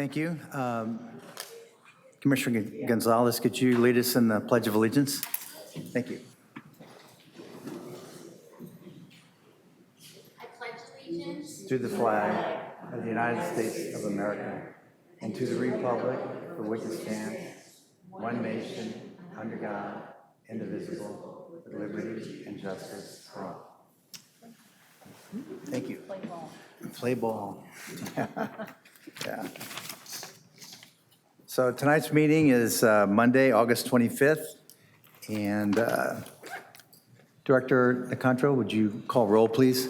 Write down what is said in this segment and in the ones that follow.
Thank you. Commissioner Gonzalez, could you lead us in the Pledge of Allegiance? Thank you. I pledge allegiance To the flag of the United States of America and to the republic for which it stands, one nation, under God, indivisible, with liberty and justice for all. Thank you. Play ball. Play ball. Yeah. So tonight's meeting is Monday, August 25th. And Director Lecontro, would you call roll, please?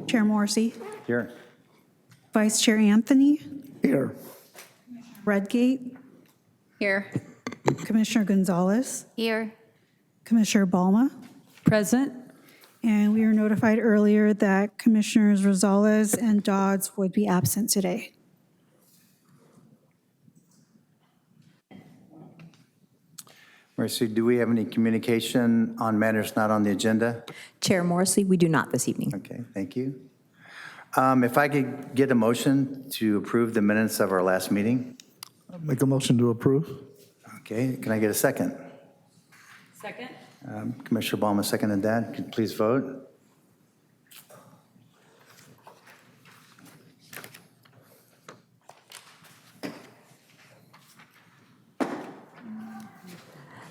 Chair Morrissey, Here. Vice Chair Anthony, Here. Redgate, here. Commissioner Gonzalez, Here. Commissioner Balma, Present. and we were notified earlier that Commissioners Rosales and Dodds would be absent today. Mercy, do we have any communication on matters not on the agenda? Chair Morrissey, we do not this evening. Okay, thank you. If I could get a motion to approve the minutes of our last meeting? Make a motion to approve. Okay, can I get a second? Second. Commissioner Balma seconded that. Could you please vote?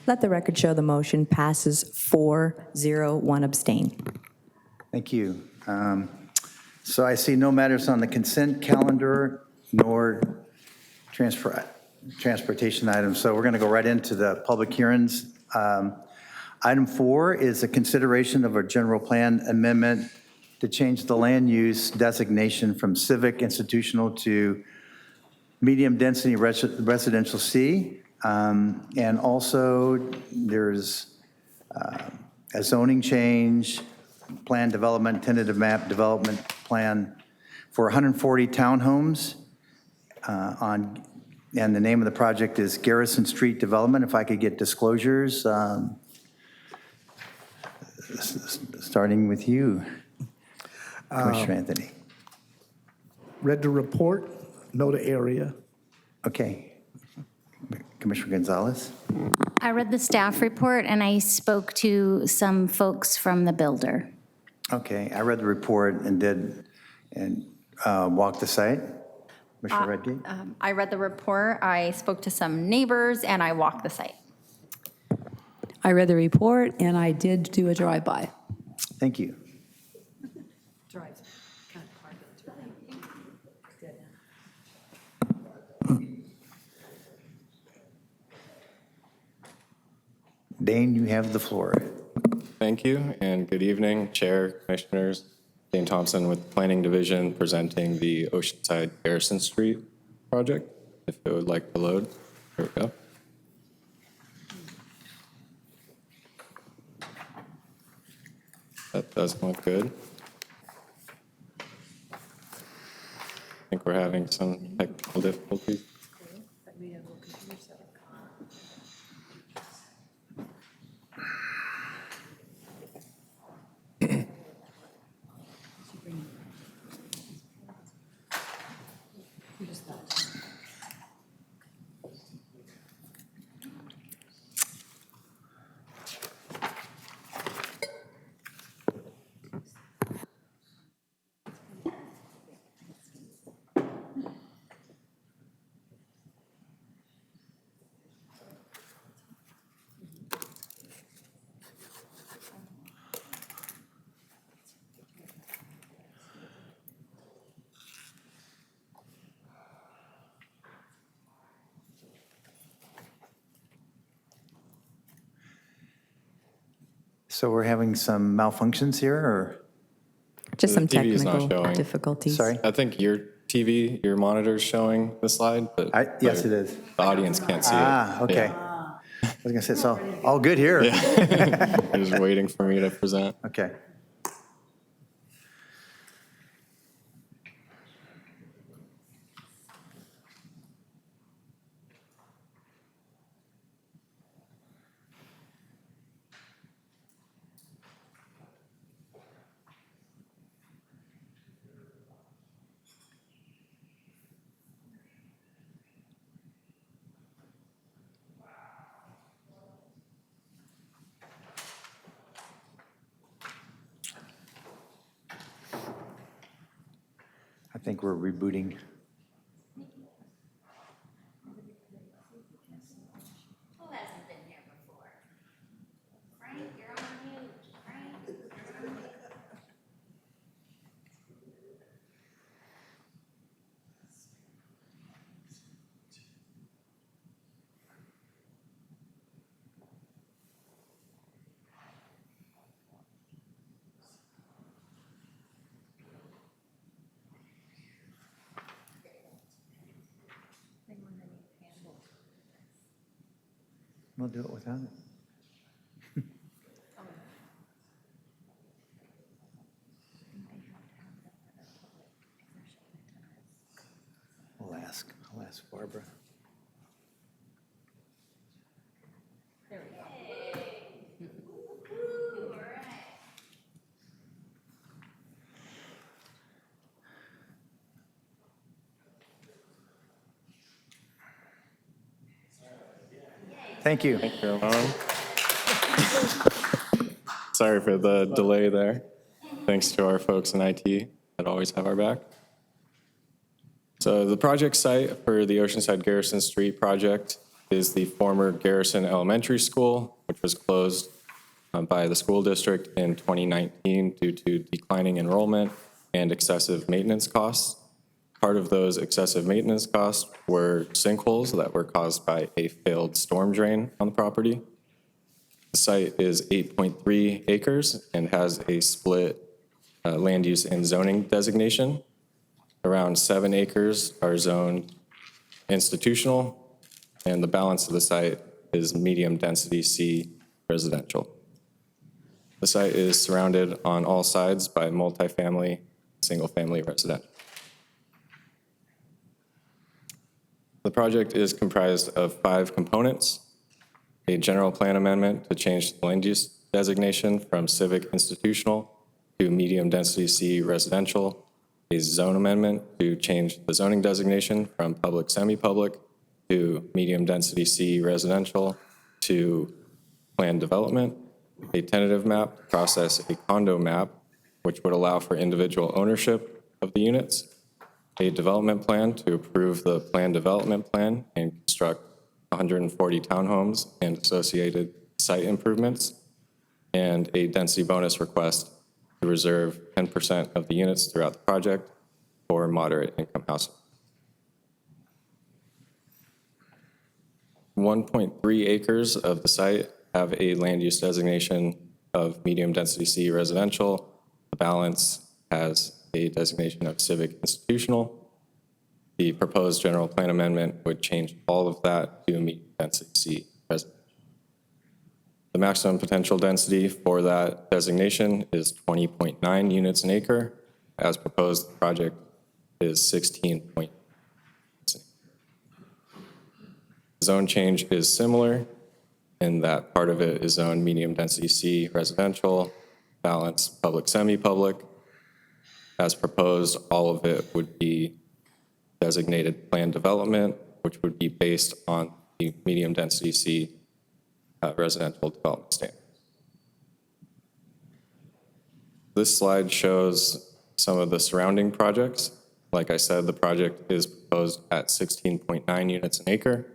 Let the record show the motion passes 4-0, 1 abstain. Thank you. So I see no matters on the consent calendar nor transportation items. So we're going to go right into the public hearings. Item 4 is a consideration of a general plan amendment to change the land use designation from civic institutional to medium density residential C. And also there's a zoning change, plan development, tentative map development plan for 140 townhomes and the name of the project is Garrison Street Development. If I could get disclosures, starting with you, Commissioner Anthony. Read the report, know the area. Okay. Commissioner Gonzalez. I read the staff report and I spoke to some folks from the builder. Okay, I read the report and walked the site. Commissioner Redgate. I read the report, I spoke to some neighbors, and I walked the site. I read the report, and I did do a drive-by. Thank you. Dane, you have the floor. Thank you, and good evening, Chair, Commissioners. Dane Thompson with Planning Division presenting the Oceanside Garrison Street project. If it would like to load, here we go. That doesn't look good. I think we're having some technical difficulties. So we're having some malfunctions here, or? Just some The TV is not technical showing. difficulties. Sorry? I think your TV, your monitor's showing the slide, but Yes, it is. the audience can't see it. Okay. Yeah. I was gonna say, it's all good here. They're just waiting for me to present. Okay. think we're rebooting. Who hasn't been here before? Frank, you're on mute. Frank, you're on mute. We'll do it without it. I'll ask Barbara. Thank you. Thank you, everyone. Sorry for the delay there. Thanks to our folks in IT that always have our back. So the project site for the Oceanside Garrison Street project is the former Garrison Elementary School, which was closed by the school district in 2019 due to declining enrollment and excessive maintenance costs. Part of those excessive maintenance costs were sinkholes that were caused by a failed storm drain on the property. The site is 8.3 acres and has a split land use and zoning designation. Around 7 acres are zoned institutional, and the balance of the site is medium density C residential. The site is surrounded on all sides by multifamily, single-family residential. The project is comprised of 5 components: a general plan amendment to change the land use designation from civic institutional to medium density C residential, a zone amendment to change the zoning designation from public semi-public to medium density C residential to planned development, a tentative map to process a condo map, which would allow for individual ownership of the units, a development plan to approve the planned development plan and construct 140 townhomes and associated site improvements, and a density bonus request to reserve 10% of the units throughout the project for moderate income households. 1.3 acres of the site have a land use designation of medium density C residential. The balance has a designation of civic institutional. The proposed general plan amendment would change all of that to medium density C residential. The maximum potential density for that designation is 20.9 units an acre. As proposed, the project is 16. Zone change is similar in that part of it is zoned medium density C residential, balance public semi-public. As proposed, all of it would be designated planned development, which would be based on the medium density C residential development standard. This slide shows some of the surrounding projects. Like I said, the project is proposed at 16.9 units an acre.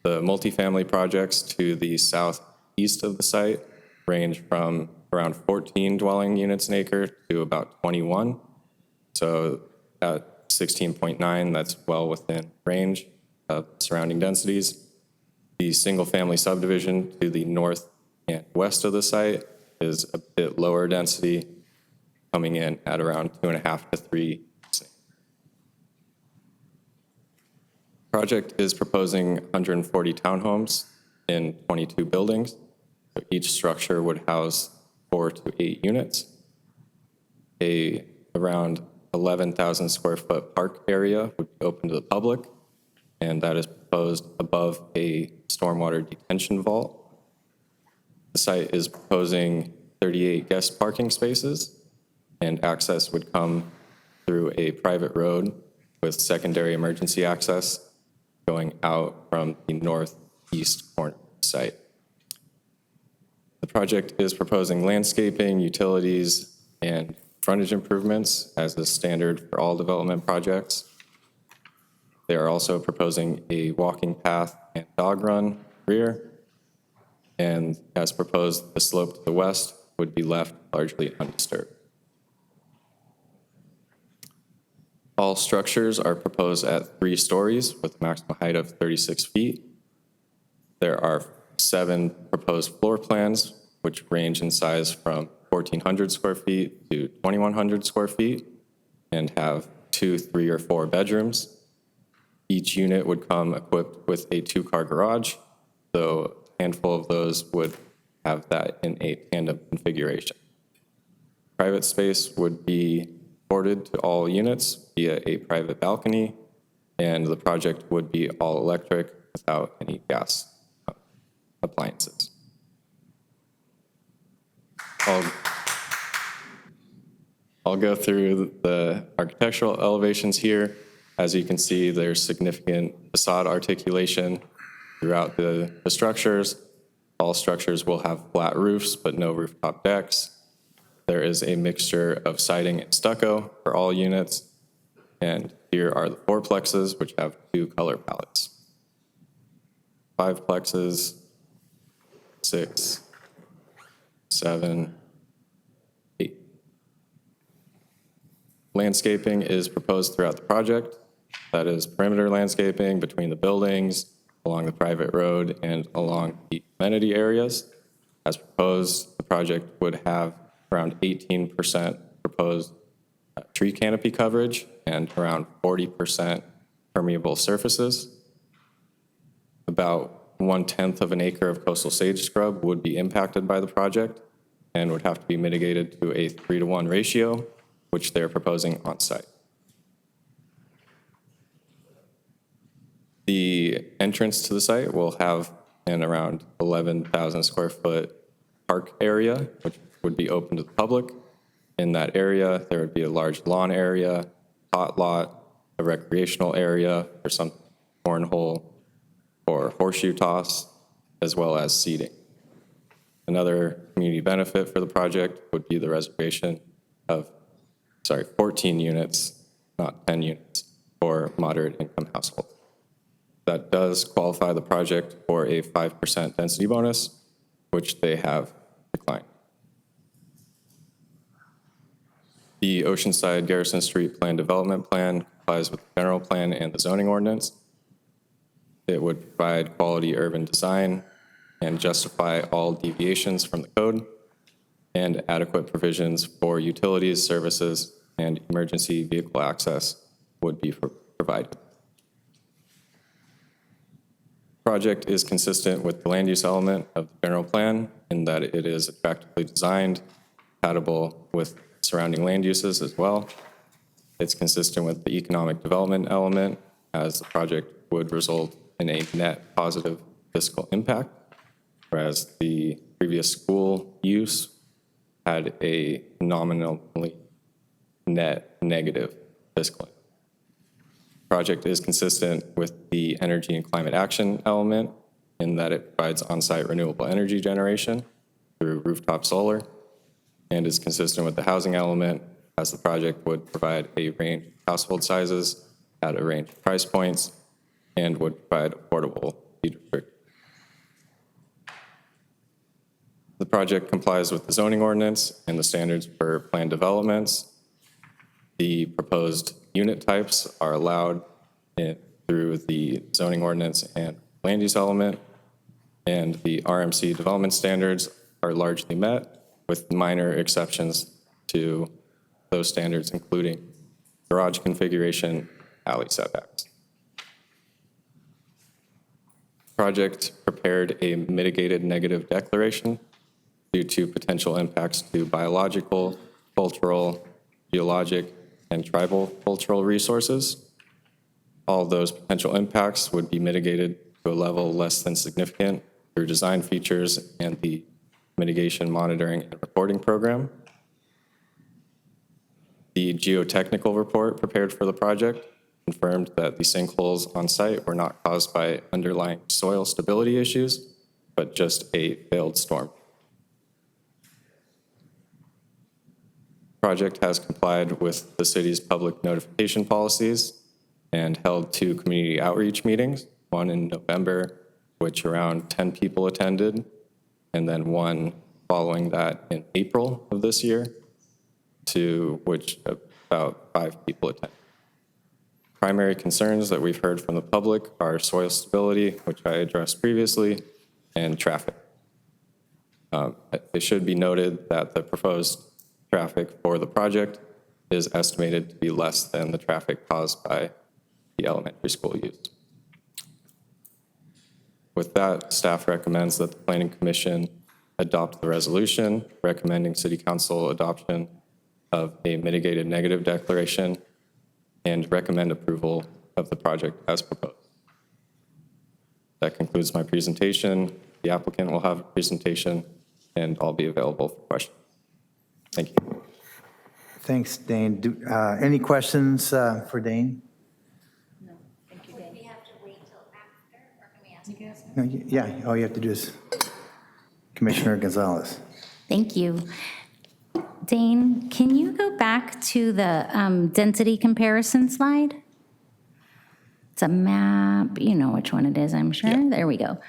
The multifamily projects to the southeast of the site range from around 14 dwelling units an acre to about 21. So at 16.9, that's well within range of surrounding densities. The single-family subdivision to the north and west of the site is a bit lower density, coming in at around 2.5 to 3. Project is proposing 140 townhomes in 22 buildings. So each structure would house 4 to 8 units. A around 11,000 square foot park area would be open to the public, and that is proposed above a stormwater detention vault. The site is proposing 38 guest parking spaces, and access would come through a private road with secondary emergency access going out from the northeast corner of the site. The project is proposing landscaping, utilities, and frontage improvements as is standard for all development projects. They are also proposing a walking path and dog run rear. And as proposed, the slope to the west would be left largely undisturbed. All structures are proposed at 3 stories with a maximum height of 36 feet. There are 7 proposed floor plans, which range in size from 1,400 square feet to 2,100 square feet and have 2, 3, or 4 bedrooms. Each unit would come equipped with a 2-car garage, though a handful of those would have that in a tandem configuration. Private space would be afforded to all units via a private balcony, and the project would be all electric without any gas appliances. I'll go through the architectural elevations here. As you can see, there's significant facade articulation throughout the structures. All structures will have flat roofs, but no rooftop decks. There is a mixture of siding and stucco for all units. And here are the 4-plexes, which have 2 color palettes. 5-plexes, 6, 7, 8. Landscaping is proposed throughout the project. That is perimeter landscaping between the buildings, along the private road, and along the amenity areas. As proposed, the project would have around 18% proposed tree canopy coverage and around 40% permeable surfaces. About 1/10 of an acre of coastal sage scrub would be impacted by the project and would have to be mitigated to a 3-to-1 ratio, which they're proposing on site. The entrance to the site will have an around 11,000 square foot park area, which would be open to the public. In that area, there would be a large lawn area, tot lot, a recreational area for some cornhole or horseshoe toss, as well as seating. Another community benefit for the project would be the reservation of, 14 units, not 10 units, for moderate income households. That does qualify the project for a 5% density bonus, which they have declined. The Oceanside Garrison Street Plan Development Plan complies with the general plan and the zoning ordinance. It would provide quality urban design and justify all deviations from the code, and adequate provisions for utilities, services, and emergency vehicle access would be provided. Project is consistent with the land use element of the general plan in that it is attractively designed, compatible with surrounding land uses as well. It's consistent with the economic development element, as the project would result in a net positive fiscal impact, whereas the previous school use had a nominally net negative fiscal impact. Project is consistent with the energy and climate action element in that it provides on-site renewable energy generation through rooftop solar, and is consistent with the housing element, as the project would provide a range of household sizes at a range of price points and would provide affordable deed restriction. The project complies with the zoning ordinance and the standards for planned developments. The proposed unit types are allowed through the zoning ordinance and land use element, and the RMC development standards are largely met, with minor exceptions to those standards, including garage configuration, alley setbacks. Project prepared a mitigated negative declaration due to potential impacts to biological, cultural, geologic, and tribal cultural resources. All those potential impacts would be mitigated to a level less than significant through design features and the mitigation monitoring and reporting program. The geotechnical report prepared for the project confirmed that the sinkholes on site were not caused by underlying soil stability issues, but just a failed storm. Project has complied with the city's public notification policies and held 2 community outreach meetings, one in November, which around 10 people attended, and then one following that in April of this year, to which about 5 people attended. Primary concerns that we've heard from the public are soil stability, which I addressed previously, and traffic. It should be noted that the proposed traffic for the project is estimated to be less than the traffic caused by the elementary school use. With that, staff recommends that the Planning Commission adopt the resolution recommending City Council adoption of a mitigated negative declaration and recommend approval of the project as proposed. That concludes my presentation. The applicant will have a presentation, and I'll be available for questions. Thank you. Thanks, Dane. Any questions for Dane? Do we have to wait till after, or can we ask? No, yeah, all you have to do is Commissioner Gonzalez. Thank you. Dane, can you go back to the density comparison slide? It's a map, you know which one it is, I'm sure. There we go.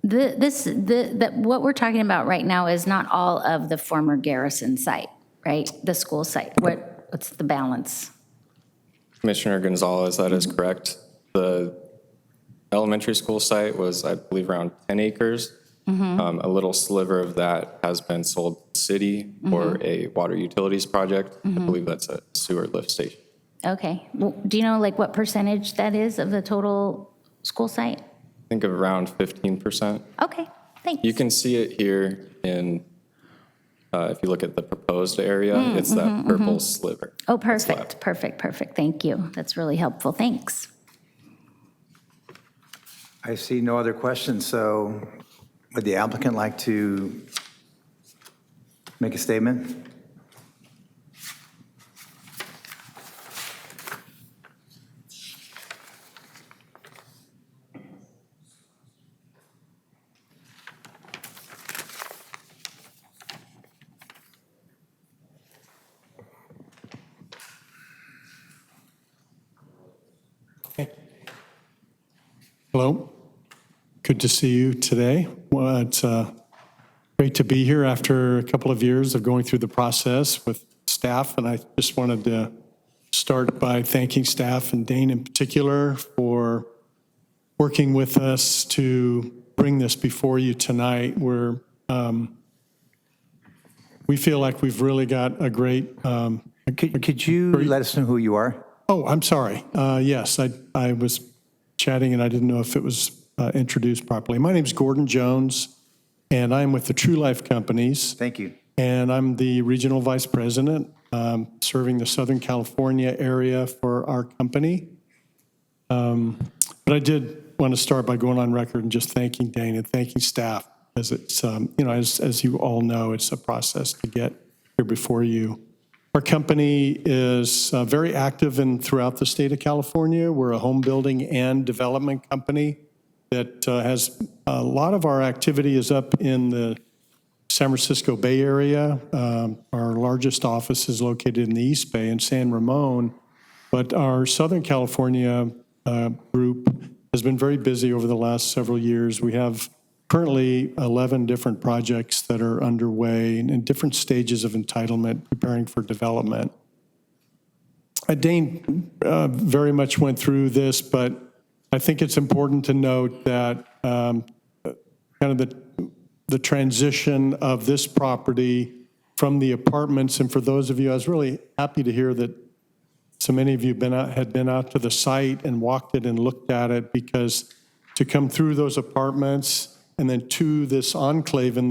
What we're talking about right now is not all of the former Garrison site, right? The school site. What's the balance? Commissioner Gonzalez, that is correct. The elementary school site was, I believe, around 10 acres. A little sliver of that has been sold to the city for a water utilities project. I believe that's a sewer lift station. Okay. Well, do you know like what percentage that is of the total school site? Think of around 15%. Okay, thanks. You can see it here in, if you look at the proposed area, it's that purple sliver. Oh, perfect, perfect. Thank you. That's really helpful. Thanks. I see no other questions, so would the applicant like to make a statement? Hello. Good to see you today. Well, it's great to be here after a couple of years of going through the process with staff, and I just wanted to start by thanking staff and Dane in particular for working with us to bring this before you tonight. We feel like we've really got a great. Could you let us know who you are? Oh, I'm sorry. Yes, I was chatting and I didn't know if it was introduced properly. My name is Gordon Jones, and I'm with the True Life Companies. Thank you. And I'm the regional vice president serving the Southern California area for our company. But I did want to start by going on record and just thanking Dane and thanking staff, because it's, as you all know, it's a process to get here before you. Our company is very active throughout the state of California. We're a home building and development company that has a lot of our activity is up in the San Francisco Bay Area. Our largest office is located in the East Bay in San Ramon, but our Southern California group has been very busy over the last several years. We have currently 11 different projects that are underway in different stages of entitlement, preparing for development. Dane very much went through this, but I think it's important to note that kind of the transition of this property from the apartments, and for those of you, I was really happy to hear that so many of you had been out to the site and walked it and looked at it, because to come through those apartments and then to this enclave in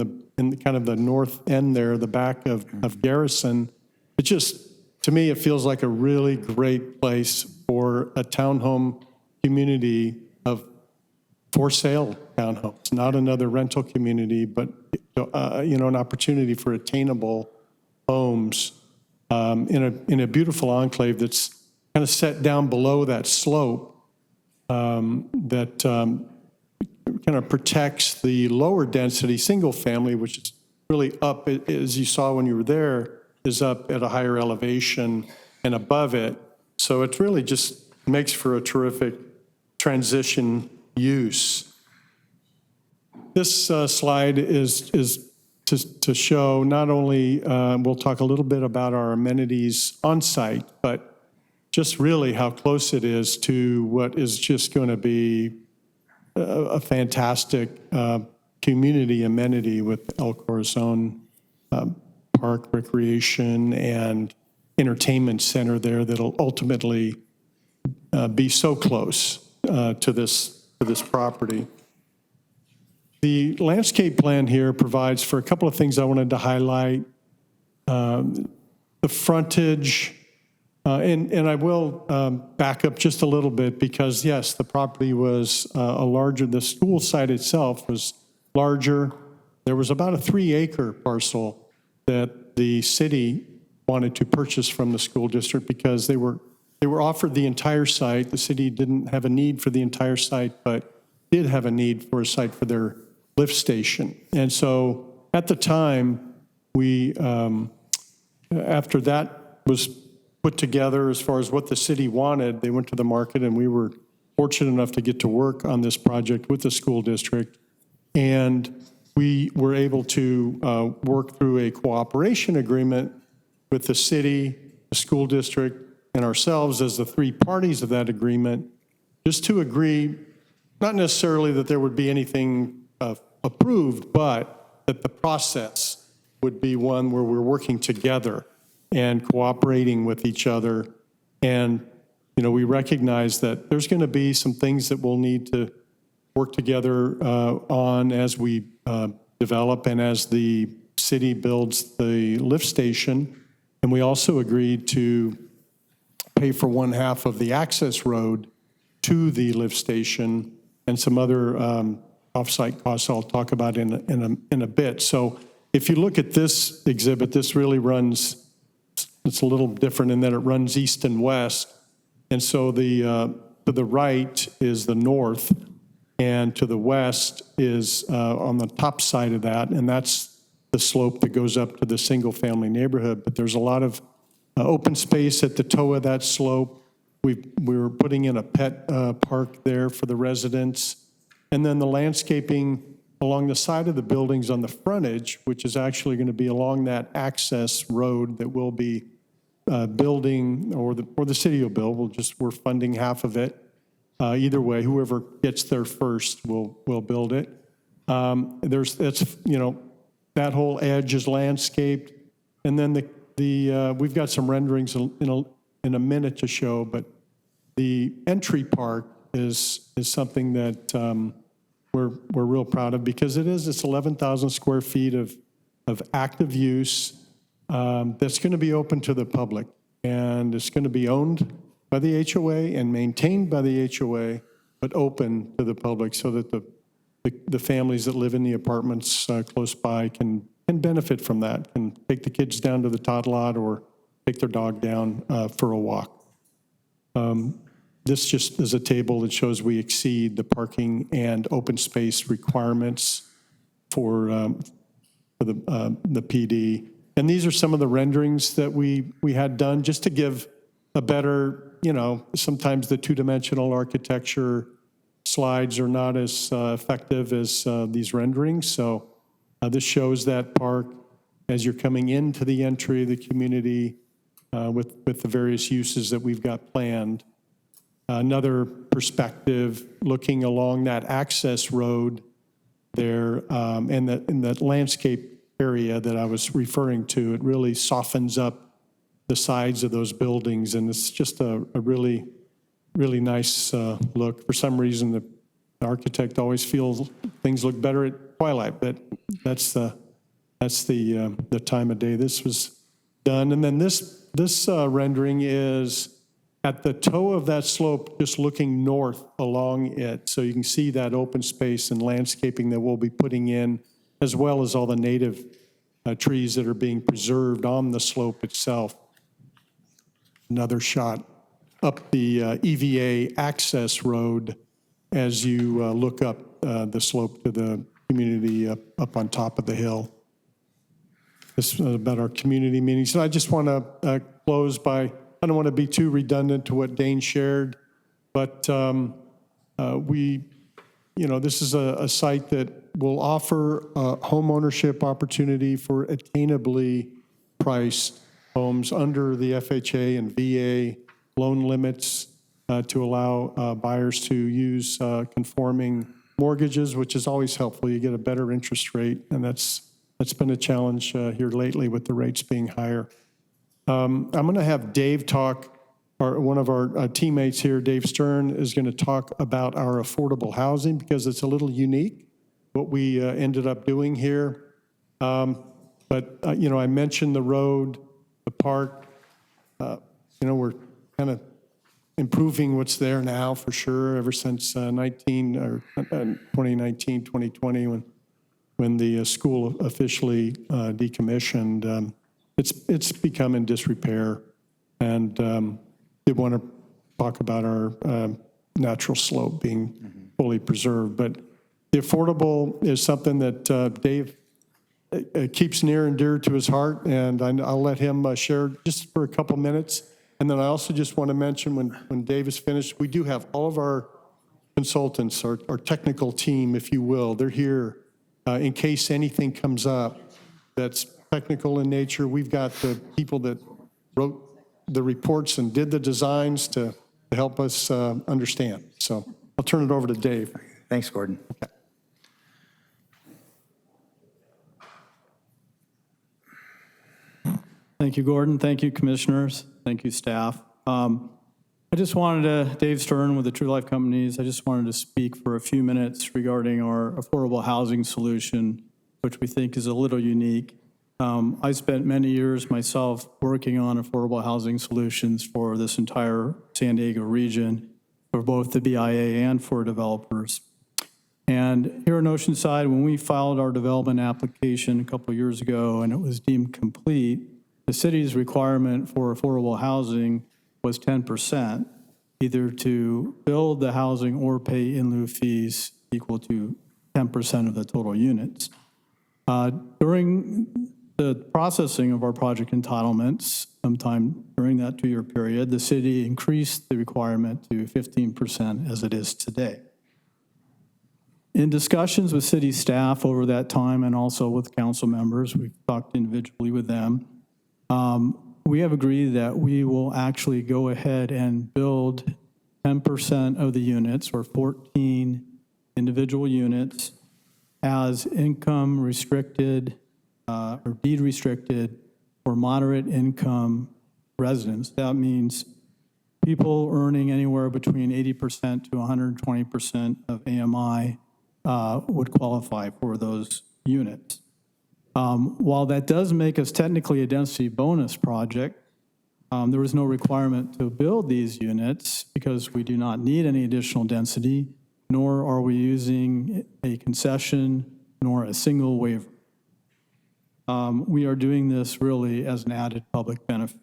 kind of the north end there, the back of Garrison, it just, to me, it feels like a really great place for a townhome community of for sale townhomes, not another rental community, but an opportunity for attainable homes in a beautiful enclave that's kind of set down below that slope that kind of protects the lower density single family, which really up, as you saw when you were there, is up at a higher elevation and above it. So it really just makes for a terrific transition use. This slide is to show not only, we'll talk a little bit about our amenities on site, but just really how close it is to what is just going to be a fantastic community amenity with El Corazon Park Recreation and Entertainment Center there that'll ultimately be so close to this property. The landscape plan here provides for a couple of things I wanted to highlight. The frontage, and I will back up just a little bit because, yes, the property was the school site itself was larger. There was about a 3-acre parcel that the city wanted to purchase from the school district because they were offered the entire site. The city didn't have a need for the entire site, but did have a need for a site for their lift station. And so at the time, we, after that was put together as far as what the city wanted, they went to the market, and we were fortunate enough to get to work on this project with the school district. And we were able to work through a cooperation agreement with the city, the school district, and ourselves as the 3 parties of that agreement, just to agree, not necessarily that there would be anything approved, but that the process would be one where we're working together and cooperating with each other. And, you know, we recognize that there's going to be some things that we'll need to work together on as we develop and as the city builds the lift station. And we also agreed to pay for 1/2 of the access road to the lift station and some other off-site costs I'll talk about in a bit. So if you look at this exhibit, this really runs, it's a little different in that it runs east and west. And so to the right is the north, and to the west is on the top side of that, and that's the slope that goes up to the single-family neighborhood. But there's a lot of open space at the toe of that slope. We're putting in a pet park there for the residents. And then the landscaping along the side of the buildings on the frontage, which is actually going to be along that access road that we'll be building, or the city will build. We're funding half of it. Either way, whoever gets there first will build it. That whole edge is landscaped, and then we've got some renderings in a minute to show, but the entry part is something that we're real proud of because it's 11,000 square feet of active use that's going to be open to the public, and it's going to be owned by the HOA and maintained by the HOA, but open to the public so that the families that live in the apartments close by can benefit from that, can take the kids down to the tot lot or take their dog down for a walk. This just is a table that shows we exceed the parking and open space requirements for the PD. And these are some of the renderings that we had done just to give a better, sometimes the 2-dimensional architecture slides are not as effective as these renderings. So this shows that park as you're coming into the entry of the community with the various uses that we've got planned. Another perspective looking along that access road there in that landscape area that I was referring to. It really softens up the sides of those buildings, and it's just a really, really nice look. For some reason, the architect always feels things look better at twilight, but that's the time of day this was done. And then this rendering is at the toe of that slope, just looking north along it. So you can see that open space and landscaping that we'll be putting in, as well as all the native trees that are being preserved on the slope itself. Another shot up the EVA access road as you look up the slope to the community up on top of the hill. this about our community meetings. And I just want to close by, I don't want to be too redundant to what Dane shared, but this is a site that will offer home ownership opportunity for attainably priced homes under the FHA and VA loan limits to allow buyers to use conforming mortgages, which is always helpful. You get a better interest rate, and that's been a challenge here lately with the rates being higher. I'm going to have Dave talk, or one of our teammates here, Dave Stern, is going to talk about our affordable housing because it's a little unique what we ended up doing here. But I mentioned the road, the park. We're kind of improving what's there now for sure ever since 2019, 2020 when the school officially decommissioned. It's become in disrepair, and did want to talk about our natural slope being fully preserved. But the affordable is something that Dave keeps near and dear to his heart, and I'll let him share just for a couple minutes. And then I also just want to mention when Dave is finished, we do have all of our consultants, our technical team, if you will. They're here in case anything comes up that's technical in nature. We've got the people that wrote the reports and did the designs to help us understand. So I'll turn it over to Dave. Thanks, Gordon. Thank you, Gordon. Thank you, commissioners. Thank you, staff. I just wanted to, Dave Stern with the True Life Companies, I just wanted to speak for a few minutes regarding our affordable housing solution, which we think is a little unique. I spent many years myself working on affordable housing solutions for this entire San Diego region, for both the BIA and for developers. And here in Oceanside, when we filed our development application a couple of years ago and it was deemed complete, the city's requirement for affordable housing was 10%, either to build the housing or pay in lieu fees equal to 10% of the total units. During the processing of our project entitlements, sometime during that 2-year period, the city increased the requirement to 15% as it is today. In discussions with city staff over that time and also with council members, we've talked individually with them, we have agreed that we will actually go ahead and build 10% of the units, or 14 individual units, as income restricted or deed restricted for moderate income residents. That means people earning anywhere between 80% to 120% of AMI would qualify for those units. While that does make us technically a density bonus project, there is no requirement to build these units because we do not need any additional density, nor are we using a concession, nor a single waiver. We are doing this really as an added public benefit.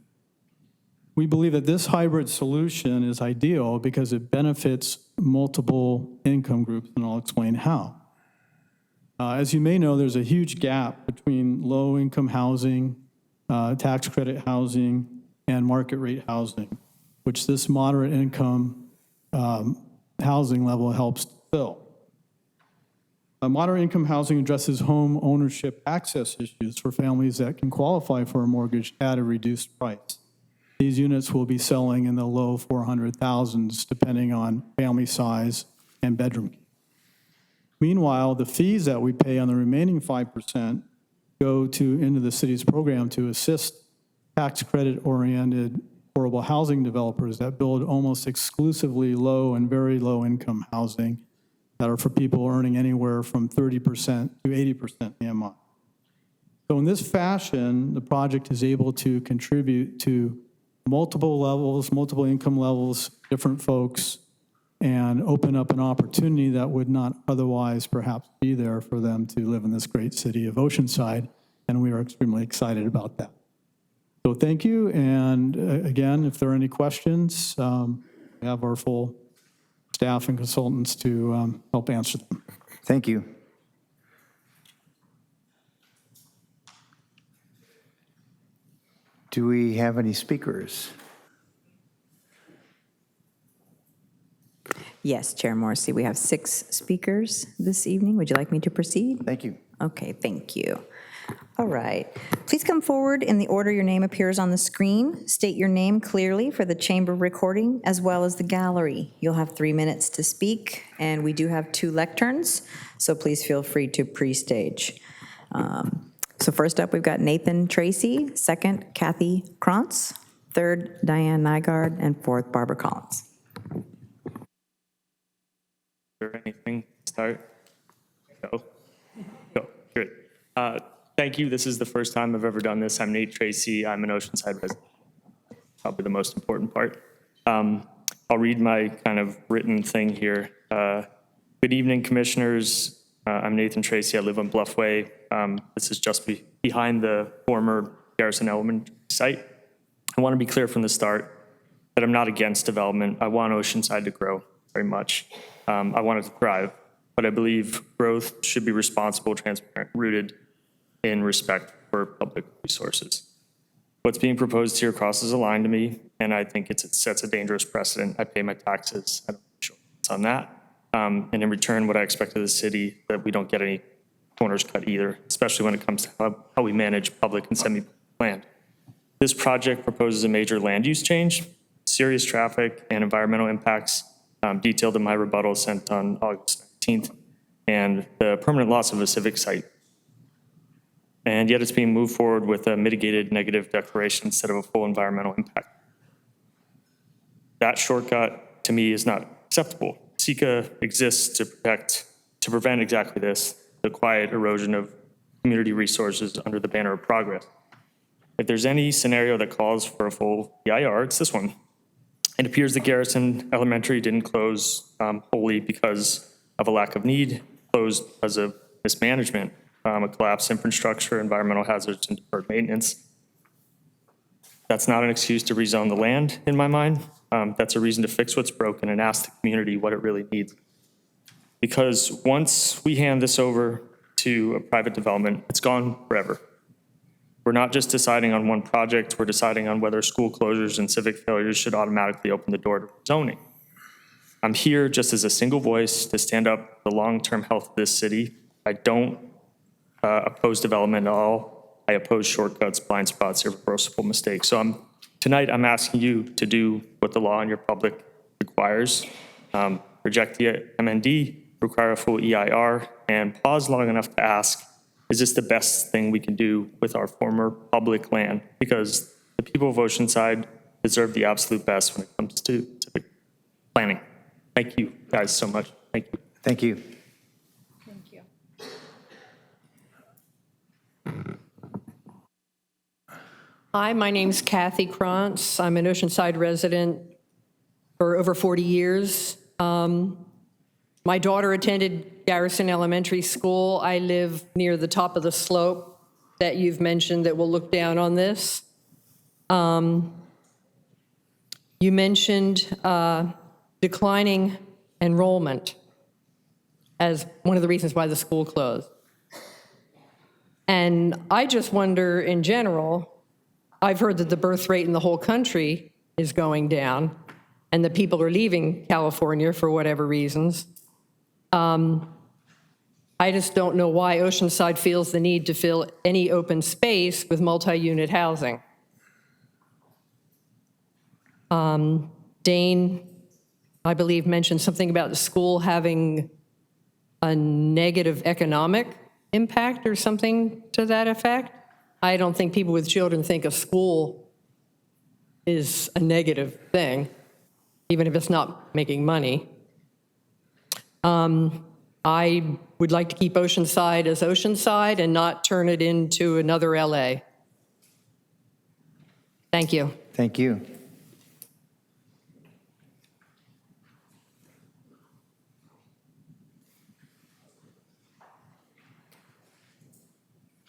We believe that this hybrid solution is ideal because it benefits multiple income groups, and I'll explain how. As you may know, there's a huge gap between low-income housing, tax credit housing, and market rate housing, which this moderate income housing level helps to fill. Moderate income housing addresses home ownership access issues for families that can qualify for a mortgage at a reduced price. These units will be selling in the low 400,000s depending on family size and bedroom. Meanwhile, the fees that we pay on the remaining 5% go into the city's program to assist tax credit-oriented affordable housing developers that build almost exclusively low and very low income housing that are for people earning anywhere from 30% to 80% AMI. So in this fashion, the project is able to contribute to multiple levels, multiple income levels, different folks, and open up an opportunity that would not otherwise perhaps be there for them to live in this great city of Oceanside, and we are extremely excited about that. So thank you, and again, if there are any questions, we have our full staff and consultants to help answer them. Thank you. Do we have any speakers? Yes, Chair Morrissey, we have 6 speakers this evening. Would you like me to proceed? Thank you. Okay, thank you. All right. Please come forward in the order your name appears on the screen. State your name clearly for the chamber recording as well as the gallery. You'll have 3 minutes to speak, and we do have 2 lecterns, so please feel free to pre-stage. So first up, we've got Nathan Tracy, second, Kathy Krantz, third, Diane Nygaard, and fourth, Barbara Collins. Is there anything to start? Go. Great. Thank you. This is the first time I've ever done this. I'm Nate Tracy. I'm an Oceanside resident. Probably the most important part. I'll read my kind of written thing here. Good evening, commissioners. I'm Nathan Tracy. I live on Bluffway. This is just behind the former Garrison Elementary site. I want to be clear from the start that I'm not against development. I want Oceanside to grow very much. I want it to thrive, but I believe growth should be responsible, transparent, rooted in respect for public resources. What's being proposed here crosses a line to me, and I think it sets a dangerous precedent. I pay my taxes. I don't show on that. And in return, what I expect of the city, that we don't get any corners cut either, especially when it comes to how we manage public and semi-public land. This project proposes a major land use change, serious traffic and environmental impacts, detailed in my rebuttal sent on August 19th, and the permanent loss of a civic site. And yet it's being moved forward with a mitigated negative declaration instead of a full environmental impact. That shortcut, to me, is not acceptable. SECA exists to prevent exactly this, the quiet erosion of community resources under the banner of progress. If there's any scenario that calls for a full EIR, it's this one. It appears that Garrison Elementary didn't close wholly because of a lack of need, closed because of mismanagement, a collapsed infrastructure, environmental hazards, and deferred maintenance. That's not an excuse to rezone the land, in my mind. That's a reason to fix what's broken and ask the community what it really needs. Because once we hand this over to a private development, it's gone forever. We're not just deciding on one project, we're deciding on whether school closures and civic failures should automatically open the door to zoning. I'm here just as a single voice to stand up for the long-term health of this city. I don't oppose development at all. I oppose shortcuts, blind spots, irreversible mistakes. So tonight I'm asking you to do what the law and your public requires. Reject the MND, require a full EIR, and pause long enough to ask, is this the best thing we can do with our former public land? Because the people of Oceanside deserve the absolute best when it comes to civic planning. Thank you guys so much. Thank you. Thank you. Thank you. Hi, my name's Kathy Krantz. I'm an Oceanside resident for over 40 years. My daughter attended Garrison Elementary School. I live near the top of the slope that you've mentioned that will look down on this. You mentioned declining enrollment as one of the reasons why the school closed. And I just wonder, in general, I've heard that the birth rate in the whole country is going down and that people are leaving California for whatever reasons. I just don't know why Oceanside feels the need to fill any open space with multi-unit housing. Dane, I believe, mentioned something about the school having a negative economic impact or something to that effect. I don't think people with children think a school is a negative thing, even if it's not making money. I would like to keep Oceanside as Oceanside and not turn it into another LA. Thank you. Thank you.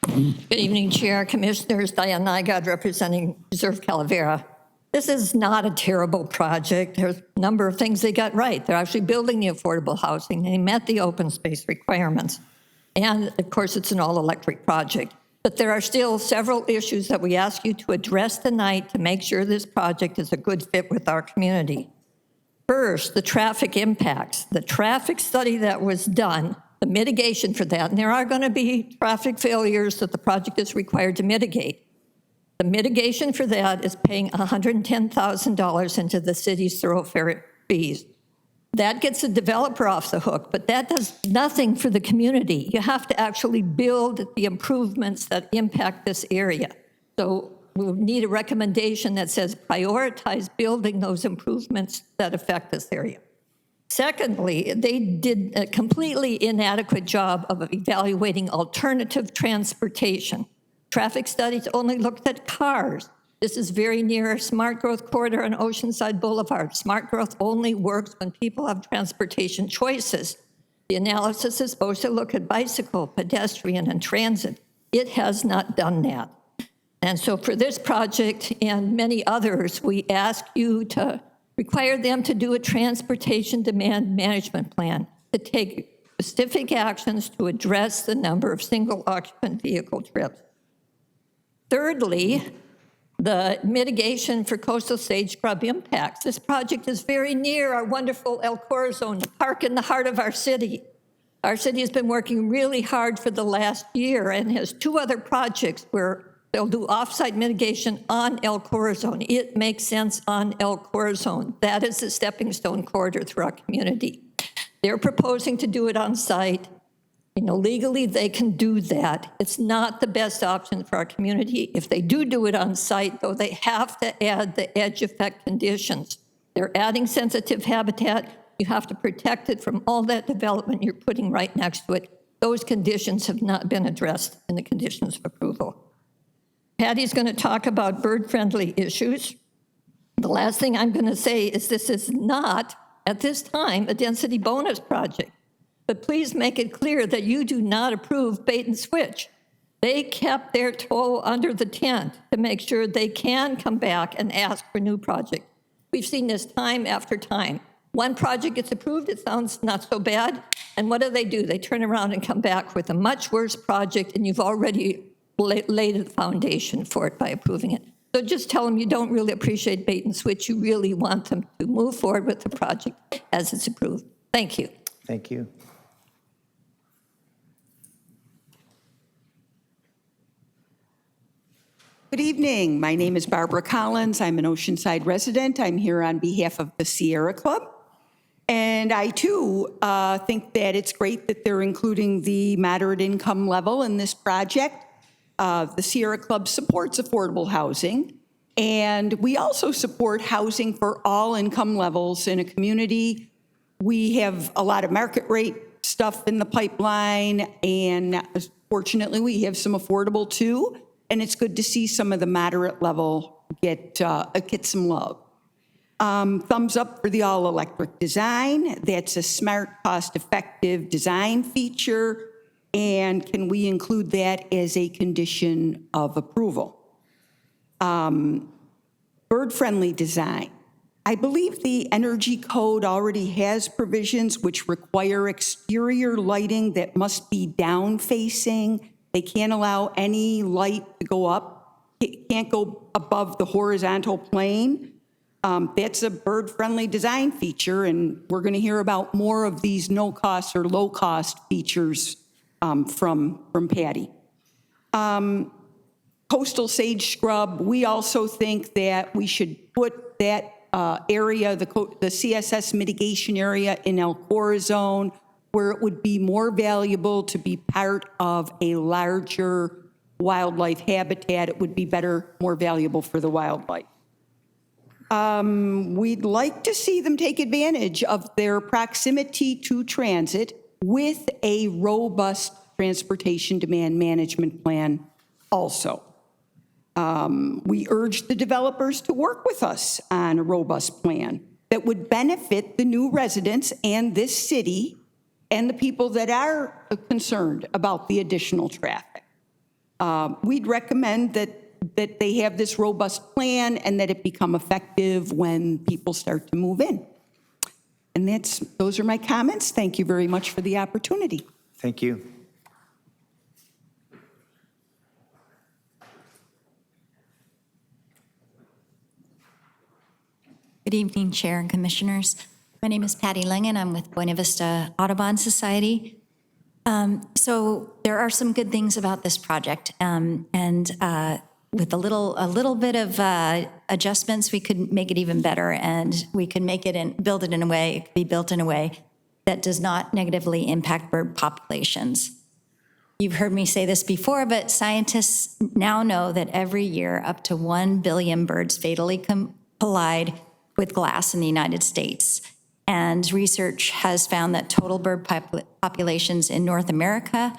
Good evening, Chair, Commissioners. Diane Nygaard representing Reserve Calavera. This is not a terrible project. There's a number of things they got right. They're actually building the affordable housing. They met the open space requirements. And of course, it's an all-electric project. But there are still several issues that we ask you to address tonight to make sure this project is a good fit with our community. First, the traffic impacts. The traffic study that was done, the mitigation for that, and there are going to be traffic failures that the project is required to mitigate. The mitigation for that is paying $110,000 into the city's thoroughfare fees. That gets the developer off the hook, but that does nothing for the community. You have to actually build the improvements that impact this area. So we need a recommendation that says prioritize building those improvements that affect this area. Secondly, they did a completely inadequate job of evaluating alternative transportation. Traffic studies only looked at cars. This is very near a smart growth corridor on Oceanside Boulevard. Smart growth only works when people have transportation choices. The analysis is supposed to look at bicycle, pedestrian, and transit. It has not done that. And so for this project and many others, we ask you to require them to do a transportation demand management plan to take specific actions to address the number of single occupant vehicle trips. Thirdly, the mitigation for coastal sage scrub impacts. This project is very near our wonderful El Corazon, the park in the heart of our city. Our city has been working really hard for the last year and has 2 other projects where they'll do off-site mitigation on El Corazon. It makes sense on El Corazon. That is the stepping stone corridor through our community. They're proposing to do it on site. You know, legally, they can do that. It's not the best option for our community. If they do it on site, though, they have to add the edge effect conditions. They're adding sensitive habitat. You have to protect it from all that development you're putting right next to it. Those conditions have not been addressed in the conditions of approval. Patty's going to talk about bird-friendly issues. The last thing I'm going to say is this is not, at this time, a density bonus project. But please make it clear that you do not approve bait and switch. They kept their toe under the tent to make sure they can come back and ask for new projects. We've seen this time after time. One project gets approved, it sounds not so bad, and what do? They turn around and come back with a much worse project, and you've already laid the foundation for it by approving it. So just tell them you don't really appreciate bait and switch. You really want them to move forward with the project as it's approved. Thank you. Thank you. Good evening. My name is Barbara Collins. I'm an Oceanside resident. I'm here on behalf of the Sierra Club. And I, too, think that it's great that they're including the moderate income level in this project. The Sierra Club supports affordable housing. And we also support housing for all income levels in a community. We have a lot of market rate stuff in the pipeline. And fortunately, we have some affordable, too. And it's good to see some of the moderate level get some love. Thumbs up for the all-electric design. That's a smart, cost-effective design feature. And can we include that as a condition of approval? Bird-friendly design. I believe the energy code already has provisions which require exterior lighting that must be down-facing. They can't allow any light to go up. It can't go above the horizontal plane. That's a bird-friendly design feature, and we're going to hear about more of these no-cost or low-cost features from Patty. Coastal sage scrub, we also think that we should put that area, the CSS mitigation area in El Corazon, where it would be more valuable to be part of a larger wildlife habitat. It would be better, more valuable for the wildlife. We'd like to see them take advantage of their proximity to transit with a robust transportation demand management plan also. We urge the developers to work with us on a robust plan that would benefit the new residents and this city and the people that are concerned about the additional traffic. We'd recommend that they have this robust plan and that it become effective when people start to move in. And those are my comments. Thank you very much for the opportunity. Thank you. Good evening, Chair and Commissioners. My name is Patty Langen. I'm with Buena Vista Audubon Society. So there are some good things about this project, and with a little bit of adjustments, we could make it even better, and we could make it and build it in a way, it could be built in a way that does not negatively impact bird populations. You've heard me say this before, but scientists now know that every year up to 1 billion birds fatally collide with glass in the United States. And research has found that total bird populations in North America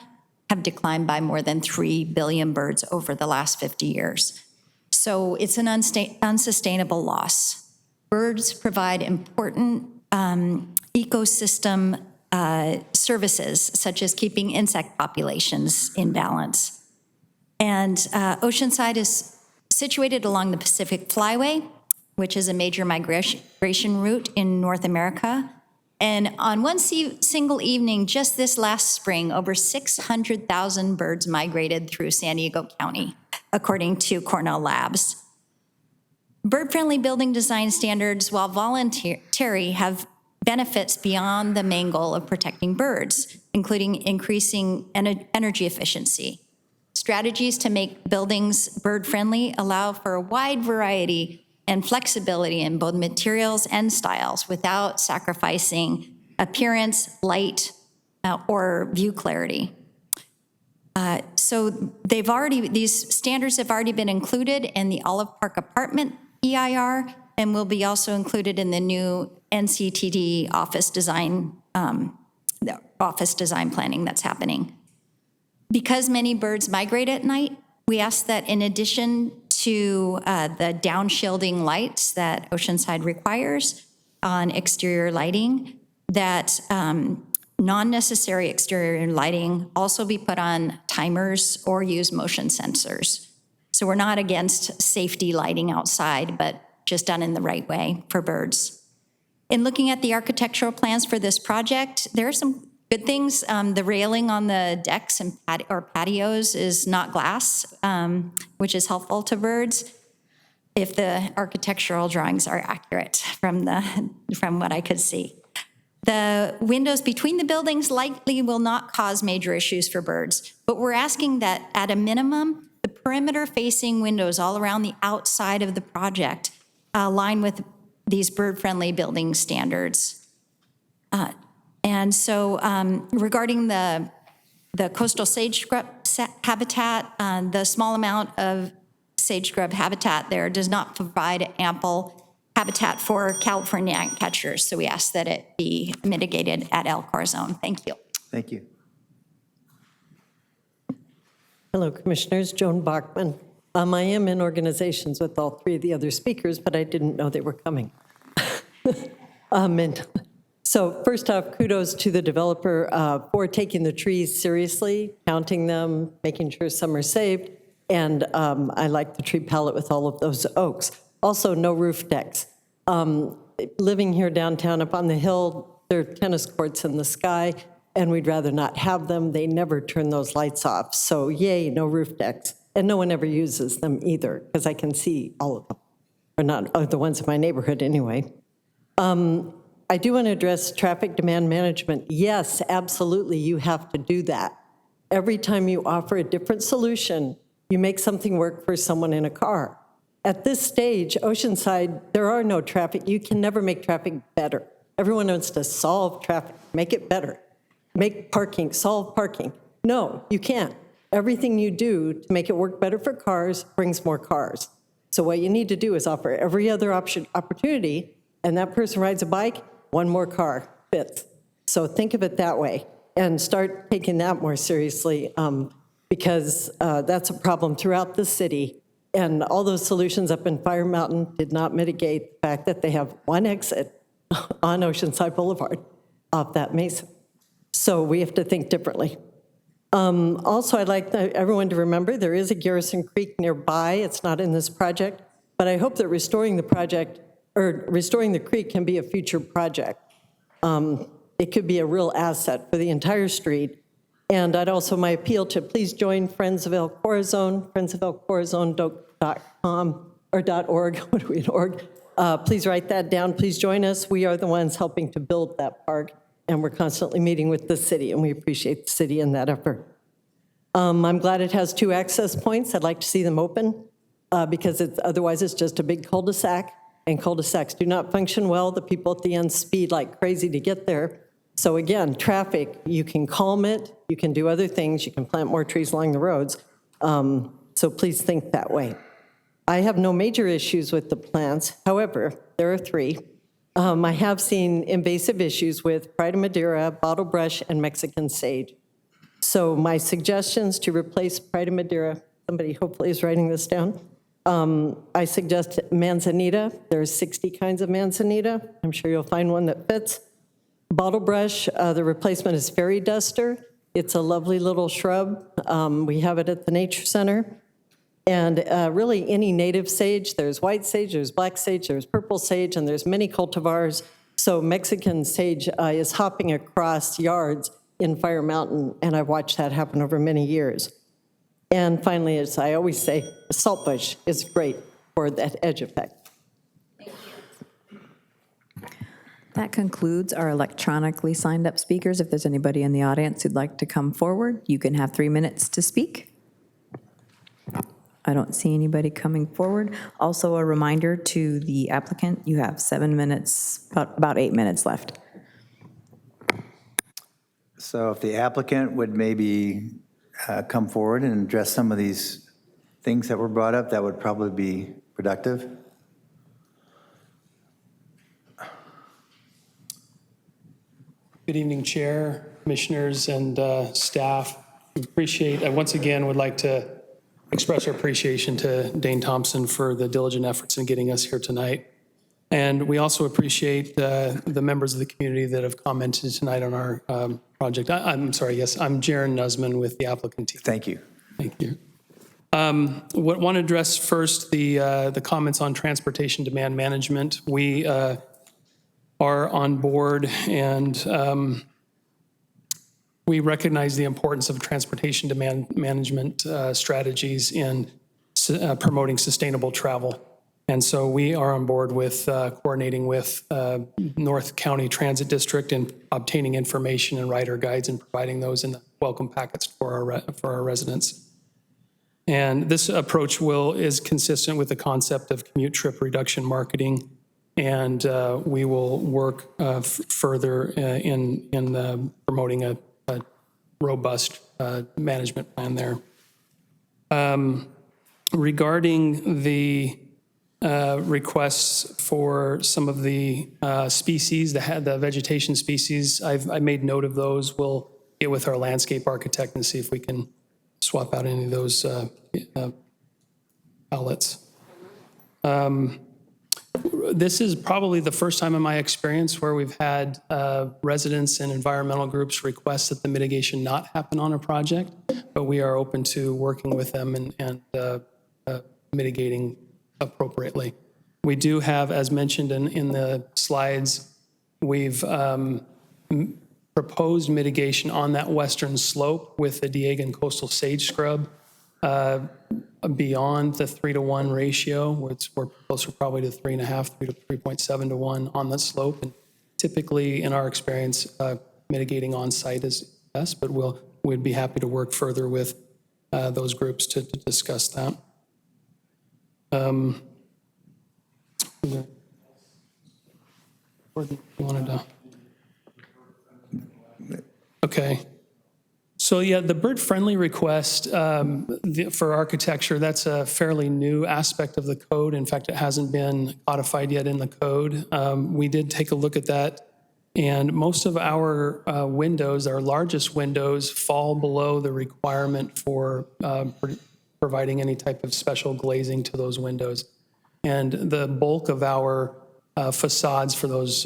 have declined by more than 3 billion birds over the last 50 years. So it's an unsustainable loss. Birds provide important ecosystem services, such as keeping insect populations in balance. And Oceanside is situated along the Pacific Flyway, which is a major migration route in North America. And on one single evening, just this last spring, over 600,000 birds migrated through San Diego County, according to Cornell Labs. Bird-friendly building design standards, while voluntary, have benefits beyond the main goal of protecting birds, including increasing energy efficiency. Strategies to make buildings bird-friendly allow for a wide variety and flexibility in both materials and styles without sacrificing appearance, light, or view clarity. So these standards have already been included in the Olive Park Apartment EIR and will be also included in the new NCTD office design planning that's happening. Because many birds migrate at night, we ask that in addition to the downshielding lights that Oceanside requires on exterior lighting, that non-necessary exterior lighting also be put on timers or use motion sensors. So we're not against safety lighting outside, but just done in the right way for birds. In looking at the architectural plans for this project, there are some good things. The railing on the decks and patios is not glass, which is helpful to birds, if the architectural drawings are accurate from what I could see. The windows between the buildings likely will not cause major issues for birds, but we're asking that at a minimum, the perimeter-facing windows all around the outside of the project align with these bird-friendly building standards. And so regarding the coastal sage scrub habitat, the small amount of sage scrub habitat there does not provide ample habitat for California ant catchers. So we ask that it be mitigated at El Corazon. Thank you. Thank you. Hello, Commissioners. Joan Bachman. I am in organizations with all three of the other speakers, but I didn't know they were coming. So first off, kudos to the developer for taking the trees seriously, counting them, making sure some are saved, and I like the tree palette with all of those oaks. Also, no roof decks. Living here downtown up on the hill, there are tennis courts in the sky, and we'd rather not have them. They never turn those lights off, so yay, no roof decks. And no one ever uses them either, because I can see all of them, or not the ones in my neighborhood anyway. I do want to address traffic demand management. Yes, absolutely, you have to do that. Every time you offer a different solution, you make something work for someone in a car. At this stage, Oceanside, there are no traffic. You can never make traffic better. Everyone wants to solve traffic, make it better. Make parking, solve parking. No, you can't. Everything you do to make it work better for cars brings more cars. So what you need to do is offer every other opportunity, and that person rides a bike, one more car fits. So think of it that way and start taking that more seriously because that's a problem throughout the city. And all those solutions up in Fire Mountain did not mitigate the fact that they have one exit on Oceanside Boulevard off that mesa. So we have to think differently. Also, I'd like everyone to remember there is a Garrison Creek nearby. It's not in this project, but I hope that restoring the creek can be a future project. It could be a real asset for the entire street. And I'd also, my appeal to please join Friends of El Corazon, friendsofelcorazon.com or .org, what are we, .org, Please write that down. Please join us. We are the ones helping to build that park, and we're constantly meeting with the city, and we appreciate the city in that effort. I'm glad it has 2 access points. I'd like to see them open because otherwise it's just a big cul-de-sac, and cul-de-sacs do not function well. The people at the end speed like crazy to get there. So again, traffic, you can calm it, you can do other things, you can plant more trees along the roads. So please think that way. I have no major issues with the plants. However, there are 3. I have seen invasive issues with Pride of Madeira, bottle brush, and Mexican sage. So my suggestions to replace Pride of Madeira, somebody hopefully is writing this down. I suggest manzanita. There's 60 kinds of manzanita. I'm sure you'll find one that fits. Bottle brush, the replacement is fairy duster. It's a lovely little shrub. We have it at the Nature Center. And really any native sage, there's white sage, there's black sage, there's purple sage, and there's many cultivars. So Mexican sage is hopping across yards in Fire Mountain, and I've watched that happen over many years. And finally, as I always say, saltbush is great for that edge effect. That concludes our electronically signed up speakers. If there's anybody in the audience who'd like to come forward, you can have 3 minutes to speak. I don't see anybody coming forward. Also, a reminder to the applicant, you have 7 minutes, about 8 minutes left. So if the applicant would maybe come forward and address some of these things that were brought up, that would probably be productive. Good evening, Chair, Commissioners, and staff. I once again would like to express our appreciation to Dane Thompson for the diligent efforts in getting us here tonight. And we also appreciate the members of the community that have commented tonight on our project. I'm sorry, yes, I'm Jaron Nusman with the applicant team. Thank you. Thank you. Want to address first the comments on transportation demand management. We are on board, and we recognize the importance of transportation demand management strategies in promoting sustainable travel. And so we are on board with coordinating with North County Transit District and obtaining information and rider guides and providing those in the welcome packets for our residents. And this approach is consistent with the concept of commute trip reduction marketing, and we will work further in promoting a robust management plan there. Regarding the requests for some of the species, the vegetation species, I made note of those. We'll get with our landscape architect and see if we can swap out any of those pallets. This is probably the first time in my experience where we've had residents and environmental groups request that the mitigation not happen on a project, but we are open to working with them and mitigating appropriately. We do have, as mentioned in the slides, we've proposed mitigation on that western slope with the Diegan coastal sage scrub beyond the 3-to-1 ratio. We're closer probably to 3.5, 3 to 3.7 to 1 on the slope. And typically, in our experience, mitigating on site is best, but we'd be happy to work further with those groups to discuss that. Okay. So yeah, the bird-friendly request for architecture, that's a fairly new aspect of the code. In fact, it hasn't been codified yet in the code. We did take a look at that, and most of our windows, our largest windows, fall below the requirement for providing any type of special glazing to those windows. And the bulk of our facades for those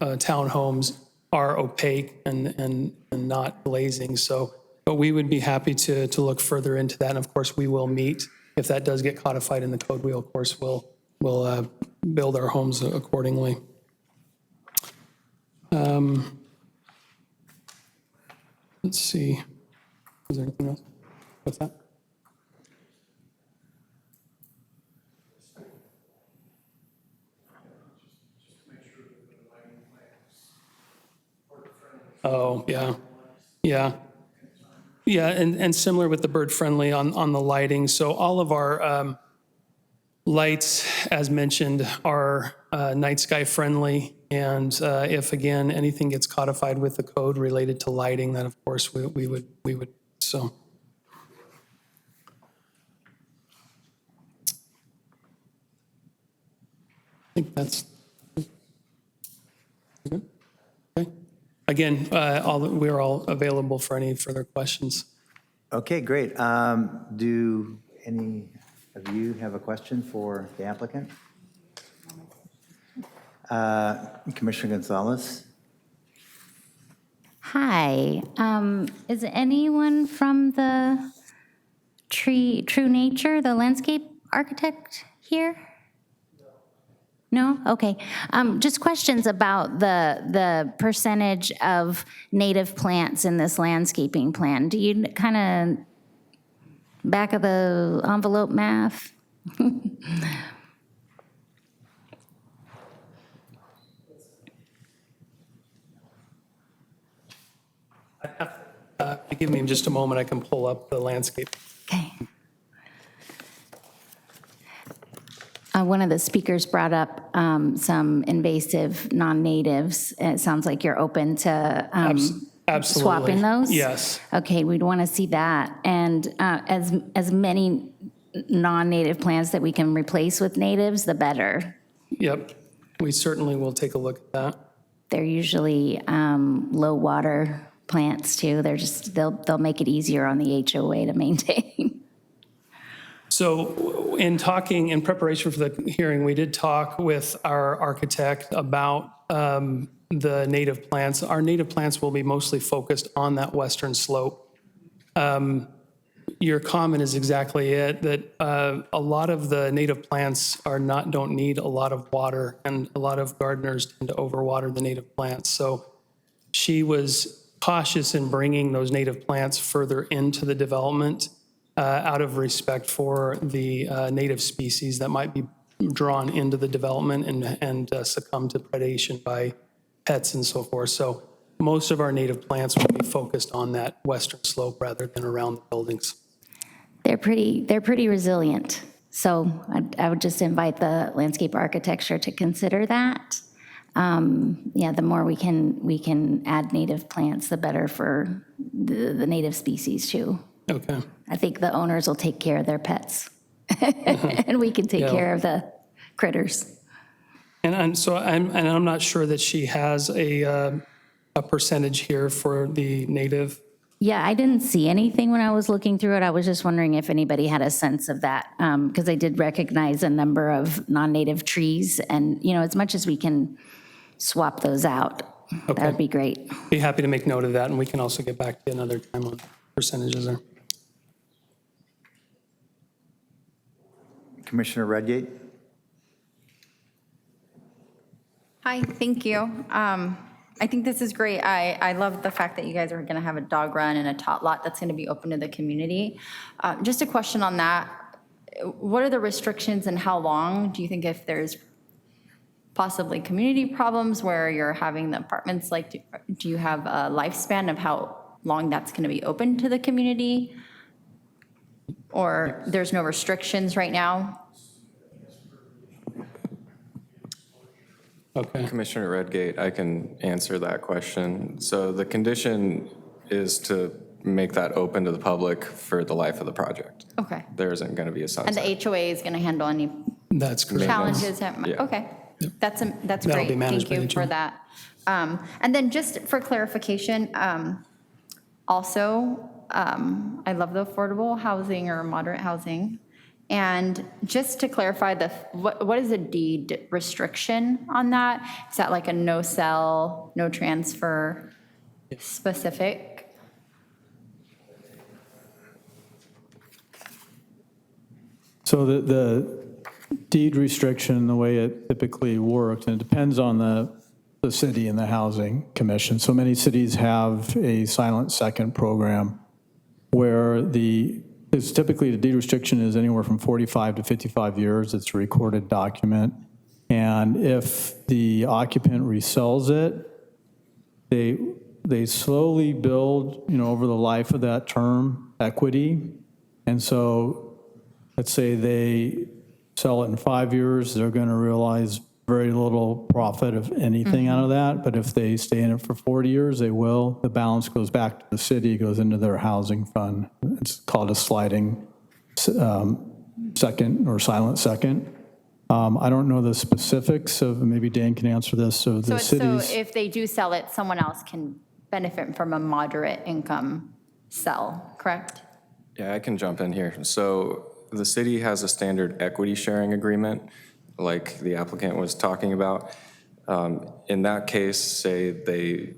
townhomes are opaque and not glazing. So, but we would be happy to look further into that. And of course, we will meet if that does get codified in the code. We of course will build our homes accordingly. Let's see. Is there anything else? What's that? Yeah, yeah. Yeah, and similar with the bird friendly on the lighting. So all of our lights, as mentioned, are night sky friendly. And if, again, anything gets codified with the code related to lighting, then of course we would, so. I think that's good. Okay. Again, we're all available for any further questions. Okay, great. Do any of you have a question for the applicant? Commissioner Gonzalez? Hi, is anyone from the True Nature, the landscape architect here? No? Okay. Just questions about the percentage of native plants in this landscaping plan. Do you kind of back of the envelope math? Give me just a moment, I can pull up the landscape. Okay. One of the speakers brought up some invasive non-natives. It sounds like you're open to Absolutely. swapping those? Yes. Okay, we'd want to see that. And as many non-native plants that we can replace with natives, the better. Yep, we certainly will take a look at that. They're usually low water plants too. They'll make it easier on the HOA to maintain. So in preparation for the hearing, we did talk with our architect about the native plants. Our native plants will be mostly focused on that western slope. Your comment is exactly it, that a lot of the native plants don't need a lot of water, and a lot of gardeners tend to overwater the native plants. So she was cautious in bringing those native plants further into the development out of respect for the native species that might be drawn into the development and succumb to predation by pets and so forth. So most of our native plants will be focused on that western slope rather than around the buildings. They're pretty resilient. So I would just invite the landscape architecture to consider that. Yeah, the more we can add native plants, the better for the native species too. Okay. I think the owners will take care of their pets, and we can take care of the critters. And I'm not sure that she has a percentage here for the native. Yeah, I didn't see anything when I was looking through it. I was just wondering if anybody had a sense of that, because I did recognize a number of non-native trees, and as much as we can swap those out, that would be great. Be happy to make note of that, and we can also get back to you another time on percentages there. Commissioner Redgate? Hi, thank you. I think this is great. I love the fact that you guys are going to have a dog run and a tot lot that's going to be open to the community. Just a question on that. What are the restrictions and how long do you think, if there's possibly community problems where you're having the apartments, do you have a lifespan of how long that's going to be open to the community? Or there's no restrictions right now? Okay. Commissioner Redgate, I can answer that question. So the condition is to make that open to the public for the life of the project. Okay. There isn't going to be a sunset. And the HOA is going to handle any That's correct. challenges? Yeah. Okay. That's That'll great. be managed Thank by you the for HOA. that. And then just for clarification, also, I love the affordable housing or moderate housing. And just to clarify, what is a deed restriction on that? Is that like a no sell, no transfer specific? So the deed restriction, the way it typically works, and it depends on the city and the housing commission. So many cities have a silent second program where it's typically the deed restriction is anywhere from 45 to 55 years. It's a recorded document. And if the occupant resells it, they slowly build, over the life of that term, equity. And so let's say they sell it in 5 years, they're going to realize very little profit of anything out of that. But if they stay in it for 40 years, they will. The balance goes back to the city, goes into their housing fund. It's called a sliding second or silent second. I don't know the specifics of, maybe Dan can answer this, of the cities. So if they do sell it, someone else can benefit from a moderate income sell, correct? Yeah, I can jump in here. So the city has a standard equity sharing agreement, like the applicant was talking about. In that case, say they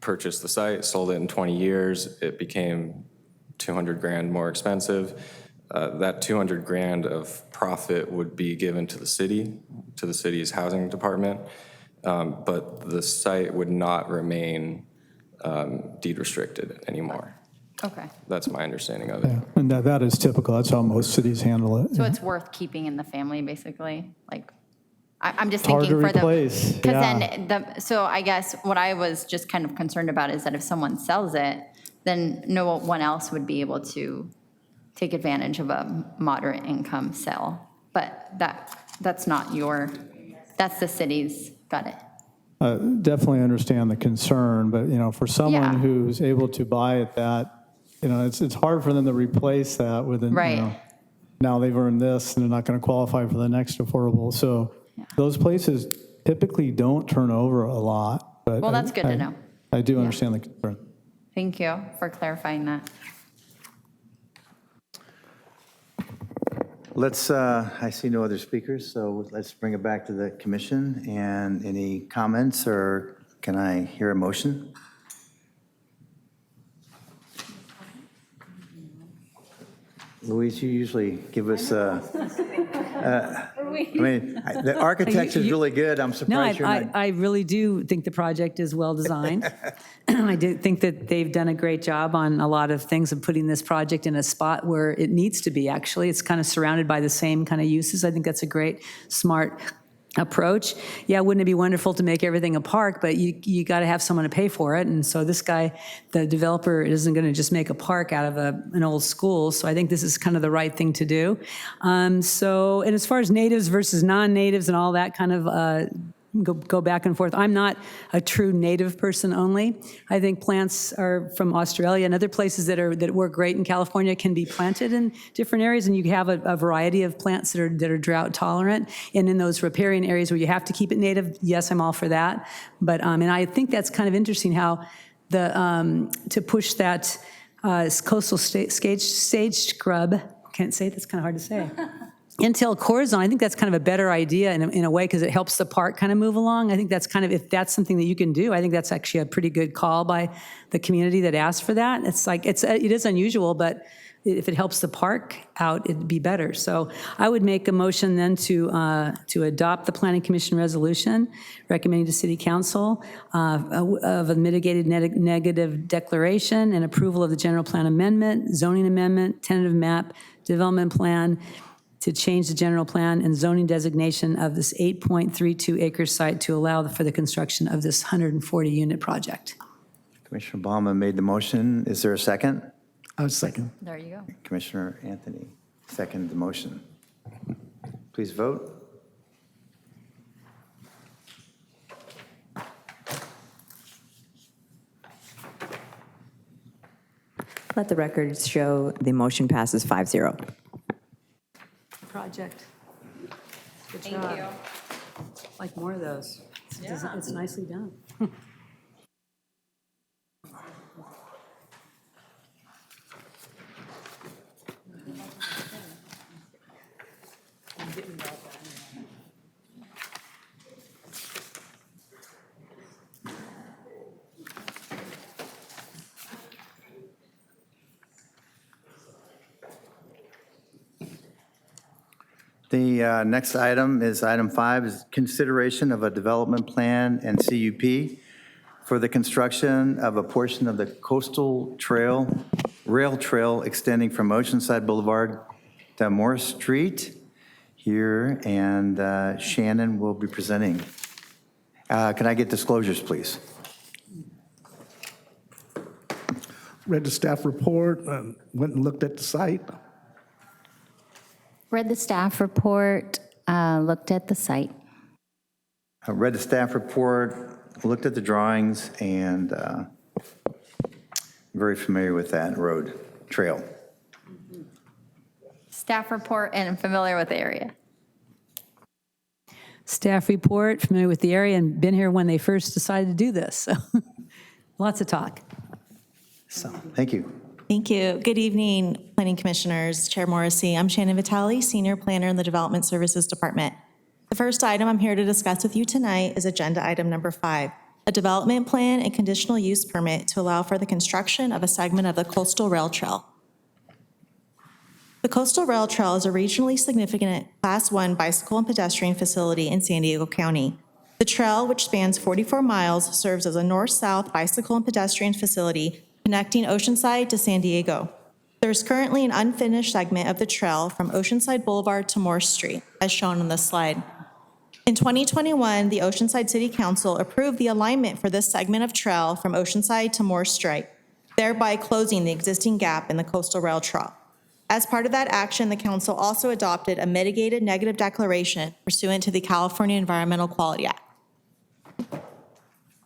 purchased the site, sold it in 20 years, it became 200 grand more expensive. That 200 grand of profit would be given to the city's housing department, but the site would not remain deed restricted anymore. Okay. That's my understanding of it. Yeah, and that is typical. That's how most cities handle it. So it's worth keeping in the family, basically? Like, I'm just It's hard thinking to for the. replace, Because yeah. then, so I guess what I was just kind of concerned about is that if someone sells it, then no one else would be able to take advantage of a moderate income sale. But that's not that's the city's, got it. Definitely understand the concern, but, for someone Yeah. who's able to buy at that, it's hard for them to replace that within, Right. now they've earned this and they're not going to qualify for the next affordable. So those places typically don't turn over a lot. But Well, that's good to know. I do understand the concern. Thank you for clarifying that. I see no other speakers, so let's bring it back to the commission. And any comments, or can I hear a motion? Louise, you usually give us the architecture is really good. I'm surprised you're not. I really do think the project is well designed. I do think that they've done a great job on a lot of things of putting this project in a spot where it needs to be, actually. It's kind of surrounded by the same kind of uses. I think that's a great, smart approach. Yeah, wouldn't it be wonderful to make everything a park, but you got to have someone to pay for it. And so this guy, the developer, isn't going to just make a park out of an old school. So I think this is kind of the right thing to do. And as far as natives versus non-natives and all that kind of go back and forth. I'm not a true native person only. I think plants are from Australia and other places that work great in California can be planted in different areas, and you have a variety of plants that are drought tolerant. And in those riparian areas where you have to keep it native, yes, I'm all for that. But and I think that's kind of interesting how to push that coastal sage scrub. Can't say it. That's kind of hard to say. Intel core zone, I think that's kind of a better idea in a way because it helps the park kind of move along. I think that's kind of, if that's something that you can do, I think that's actually a pretty good call by the community that asked for that. It's like, it is unusual, but if it helps the park out, it'd be better. So I would make a motion then to adopt the Planning Commission resolution recommending to City Council of a mitigated negative declaration and approval of the general plan amendment, zoning amendment, tentative map, development plan, to change the general plan and zoning designation of this 8.32 acre site to allow for the construction of this 140-unit project. Commissioner Baumann made the motion. Is there a second? I second. There you go. Commissioner Anthony seconded the motion. Please vote. Let the records show the motion passes 5-0. Project. Good Thank job. you. Like more of those. It's nicely done. The next item is item 5, is consideration of a development plan and CUP for the construction of a portion of the coastal rail trail extending from Oceanside Boulevard to Morris Street here, and Shannon will be presenting. Can I get disclosures, please? Read the staff report, went and looked at the site. Read the staff report, looked at the site. I read the staff report, looked at the drawings, and very familiar with that road trail. Staff report and familiar with the area. Staff report, familiar with the area, and been here when they first decided to do this. So lots of talk. So, thank you. Thank you. Good evening, Planning Commissioners, Chair Morrissey. I'm Shannon Vitale, Senior Planner in the Development Services Department. The first item I'm here to discuss with you tonight is Agenda Item Number 5, a development plan and conditional use permit to allow for the construction of a segment of the Coastal Rail Trail. The Coastal Rail Trail is a regionally significant Class 1 bicycle and pedestrian facility in San Diego County. The trail, which spans 44 miles, serves as a north-south bicycle and pedestrian facility connecting Oceanside to San Diego. There is currently an unfinished segment of the trail from Oceanside Boulevard to Morse Street, as shown on this slide. In 2021, the Oceanside City Council approved the alignment for this segment of trail from Oceanside to Morse Street, thereby closing the existing gap in the Coastal Rail Trail. As part of that action, the council also adopted a mitigated negative declaration pursuant to the California Environmental Quality Act.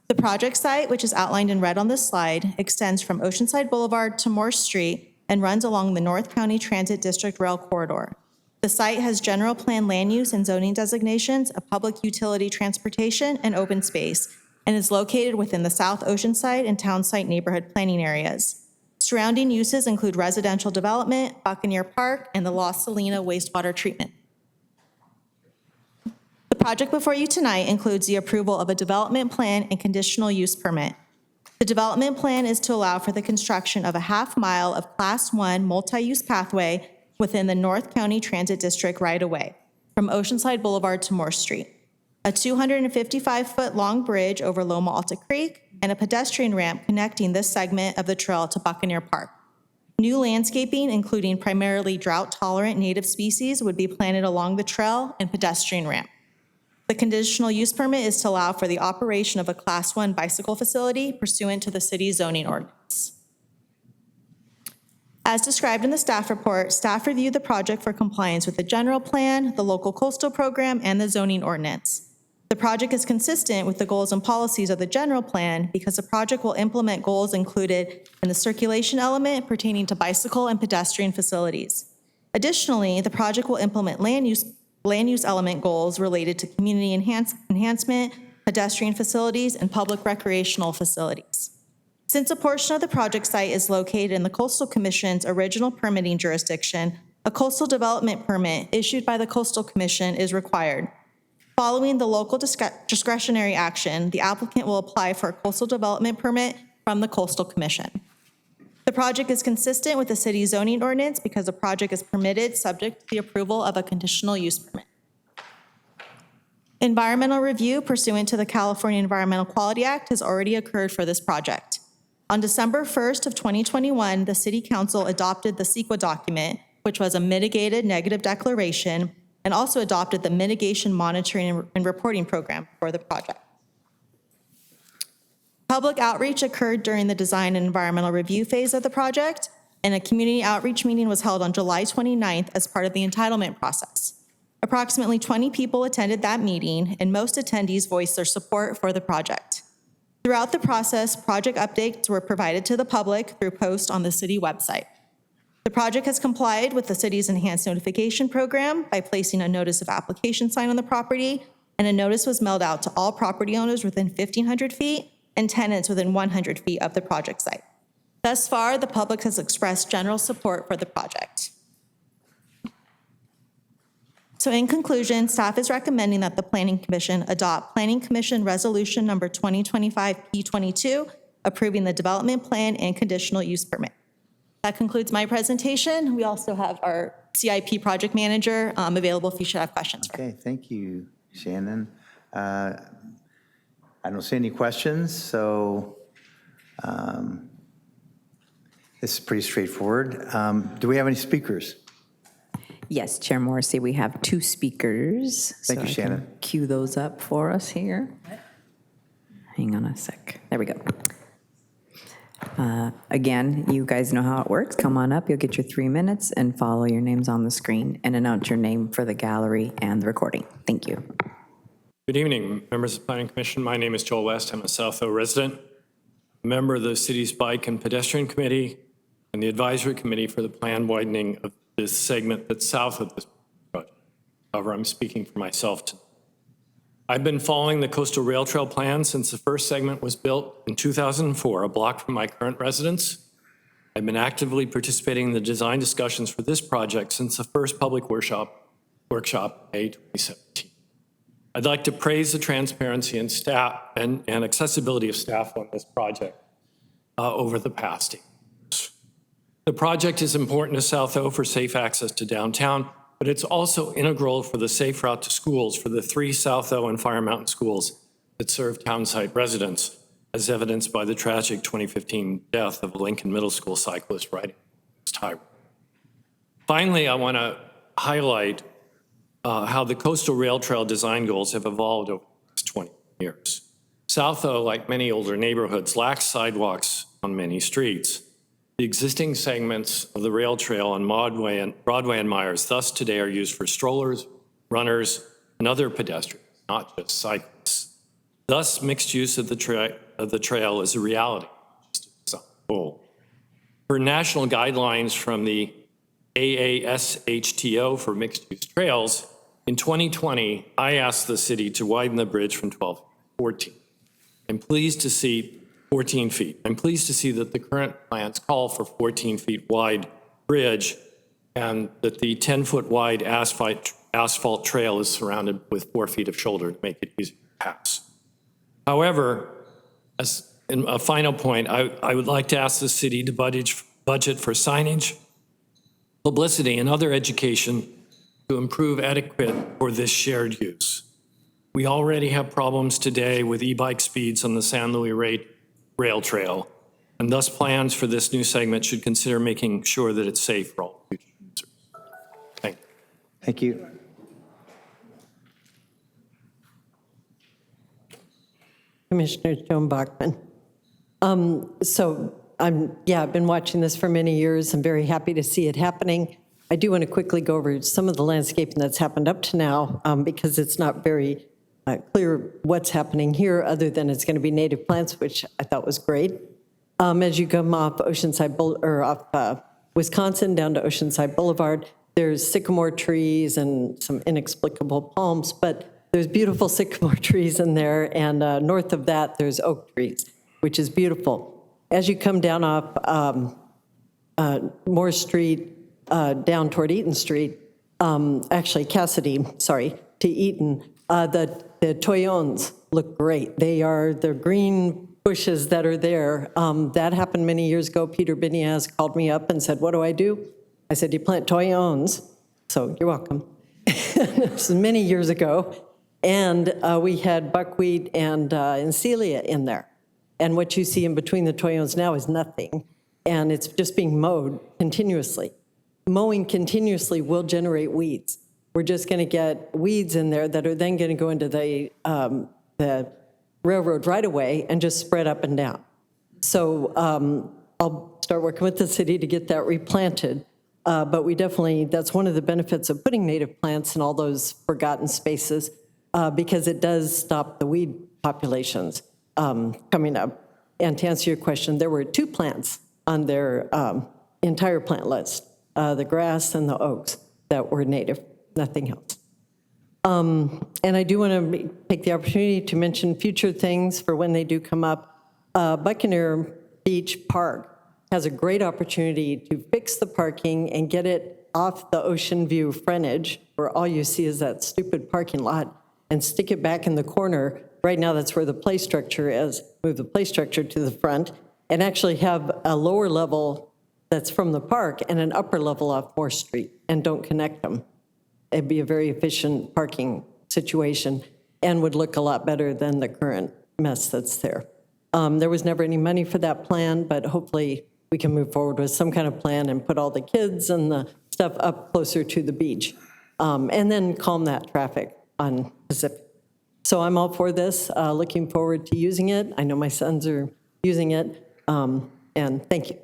The project site, which is outlined in red on this slide, extends from Oceanside Boulevard to Morse Street and runs along the North County Transit District Rail Corridor. The site has general plan land use and zoning designations of public utility transportation and open space, and is located within the South Oceanside and Town Site neighborhood planning areas. Surrounding uses include residential development, Buccaneer Park, and the Los Salina wastewater treatment. The project before you tonight includes the approval of a development plan and conditional use permit. The development plan is to allow for the construction of a half-mile of Class 1 multi-use pathway within the North County Transit District right-of-way, from Oceanside Boulevard to Morse Street, a 255-foot-long bridge over Loma Alta Creek, and a pedestrian ramp connecting this segment of the trail to Buccaneer Park. New landscaping, including primarily drought-tolerant native species, would be planted along the trail and pedestrian ramp. The conditional use permit is to allow for the operation of a Class 1 bicycle facility pursuant to the city's zoning ordinance. As described in the staff report, staff reviewed the project for compliance with the general plan, the local coastal program, and the zoning ordinance. The project is consistent with the goals and policies of the general plan because the project will implement goals included in the circulation element pertaining to bicycle and pedestrian facilities. Additionally, the project will implement land use element goals related to community enhancement, pedestrian facilities, and public recreational facilities. Since a portion of the project site is located in the Coastal Commission's original permitting jurisdiction, a coastal development permit issued by the Coastal Commission is required. Following the local discretionary action, the applicant will apply for a coastal development permit from the Coastal Commission. The project is consistent with the city's zoning ordinance because the project is permitted subject to the approval of a conditional use permit. Environmental review pursuant to the California Environmental Quality Act has already occurred for this project. On December 1st of 2021, the City Council adopted the CEQA document, which was a mitigated negative declaration, and also adopted the mitigation monitoring and reporting program for the project. Public outreach occurred during the design and environmental review phase of the project, and a community outreach meeting was held on July 29th as part of the entitlement process. Approximately 20 people attended that meeting, and most attendees voiced their support for the project. Throughout the process, project updates were provided to the public through posts on the city website. The project has complied with the city's enhanced notification program by placing a notice of application sign on the property, and a notice was mailed out to all property owners within 1,500 feet and tenants within 100 feet of the project site. Thus far, the public has expressed general support for the project. So in conclusion, staff is recommending that the Planning Commission adopt Planning Commission Resolution Number 2025-P22, approving the development plan and conditional use permit. That concludes my presentation. We also have our CIP project manager available if you should have questions. Okay, thank you, Shannon. I don't see any questions, so this is pretty straightforward. Do we have any speakers? Yes, Chair Morrissey, we have 2 speakers. Thank you, Shannon. Cue those up for us here. Hang on a sec. There we go. Again, you guys know how it works. Come on up, you'll get your 3 minutes, and follow your names on the screen and announce your name for the gallery and the recording. Thank you. Good evening, members of the Planning Commission. My name is Joel West. I'm a South O resident, a member of the city's Bike and Pedestrian Committee and the Advisory Committee for the planned widening of this segment that's south of this project. However, I'm speaking for myself tonight. I've been following the Coastal Rail Trail plan since the first segment was built in 2004, a block from my current residence. I've been actively participating in the design discussions for this project since the first public workshop May 2017. I'd like to praise the transparency and staff and accessibility of staff on this project over the past 8 years. The project is important to South O for safe access to downtown, but it's also integral for the safe route to schools for the 3 South O and Fire Mountain schools that serve townsite residents, as evidenced by the tragic 2015 death of a Lincoln Middle School cyclist riding this highway. Finally, I want to highlight how the Coastal Rail Trail design goals have evolved over the last 20 years. South O, like many older neighborhoods, lacks sidewalks on many streets. The existing segments of the rail trail on Broadway and Myers thus today are used for strollers, runners, and other pedestrians, not just cyclists. Thus, mixed use of the trail is a reality, just as a goal. Per national guidelines from the AASHTO for mixed-use trails, in 2020, I asked the city to widen the bridge from 12 to 14. I'm pleased to see 14 feet. I'm pleased to see that the current plans call for 14 feet wide bridge and that the 10-foot wide asphalt trail is surrounded with 4 feet of shoulder to make it easier to pass. However, as in a final point, I would like to ask the city to budget for signage, publicity, and other education to improve etiquette for this shared use. We already have problems today with e-bike speeds on the San Luis Rail Trail, and thus plans for this new segment should consider making sure that it's safe for all future users. Thank you. Thank you. Commissioner Joan Bachman. I've been watching this for many years. I'm very happy to see it happening. I do want to quickly go over some of the landscaping that's happened up to now because it's not very clear what's happening here other than it's going to be native plants, which I thought was great. As you come off Wisconsin down to Oceanside Boulevard, there's sycamore trees and some inexplicable palms, but there's beautiful sycamore trees in there, and north of that, there's oak trees, which is beautiful. As you come down off Moore Street, down toward Eaton Street, to Eaton, the toyons look great. They're green bushes that are there. That happened many years ago. Peter Biniaz called me up and said, "What do I do?" I said, "You plant toyons." So you're welcome. This is many years ago. And we had buckwheat and celia in there. And what you see in between the toyons now is nothing. And it's just being mowed continuously. Mowing continuously will generate weeds. We're just going to get weeds in there that are then going to go into the railroad right-of-way and just spread up and down. So I'll start working with the city to get that replanted. But we definitely, that's one of the benefits of putting native plants in all those forgotten spaces because it does stop the weed populations coming up. And to answer your question, there were 2 plants on their entire plant list, the grass and the oaks that were native, nothing else. And I do want to take the opportunity to mention future things for when they do come up. Buccaneer Beach Park has a great opportunity to fix the parking and get it off the Ocean View frontage, where all you see is that stupid parking lot, and stick it back in the corner. Right now, that's where the play structure is. Move the play structure to the front and actually have a lower level that's from the park and an upper level off Moore Street, and don't connect them. It'd be a very efficient parking situation and would look a lot better than the current mess that's there. There was never any money for that plan, but hopefully we can move forward with some kind of plan and put all the kids and the stuff up closer to the beach, and then calm that traffic on Pacific. So I'm all for this, looking forward to using it. I know my sons are using it, and And thank you.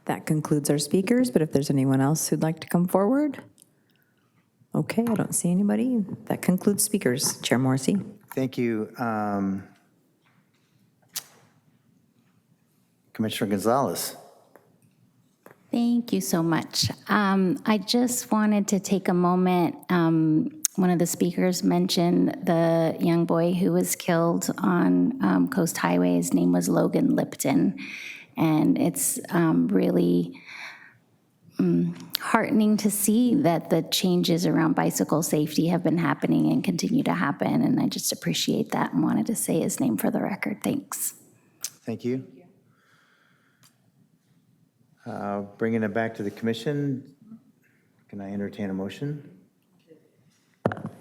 That concludes our speakers, but if there's anyone else who'd like to come forward? Okay, I don't see anybody. That concludes speakers. Chair Morrissey. Thank you. Commissioner Gonzalez. Thank you so much. I just wanted to take a moment. One of the speakers mentioned the young boy who was killed on Coast Highway. His name was Logan Lipton. And it's really heartening to see that the changes around bicycle safety have been happening and continue to happen. And I just appreciate that and wanted to say his name for the record. Thanks. Thank you. Bringing it back to the commission, can I entertain a motion?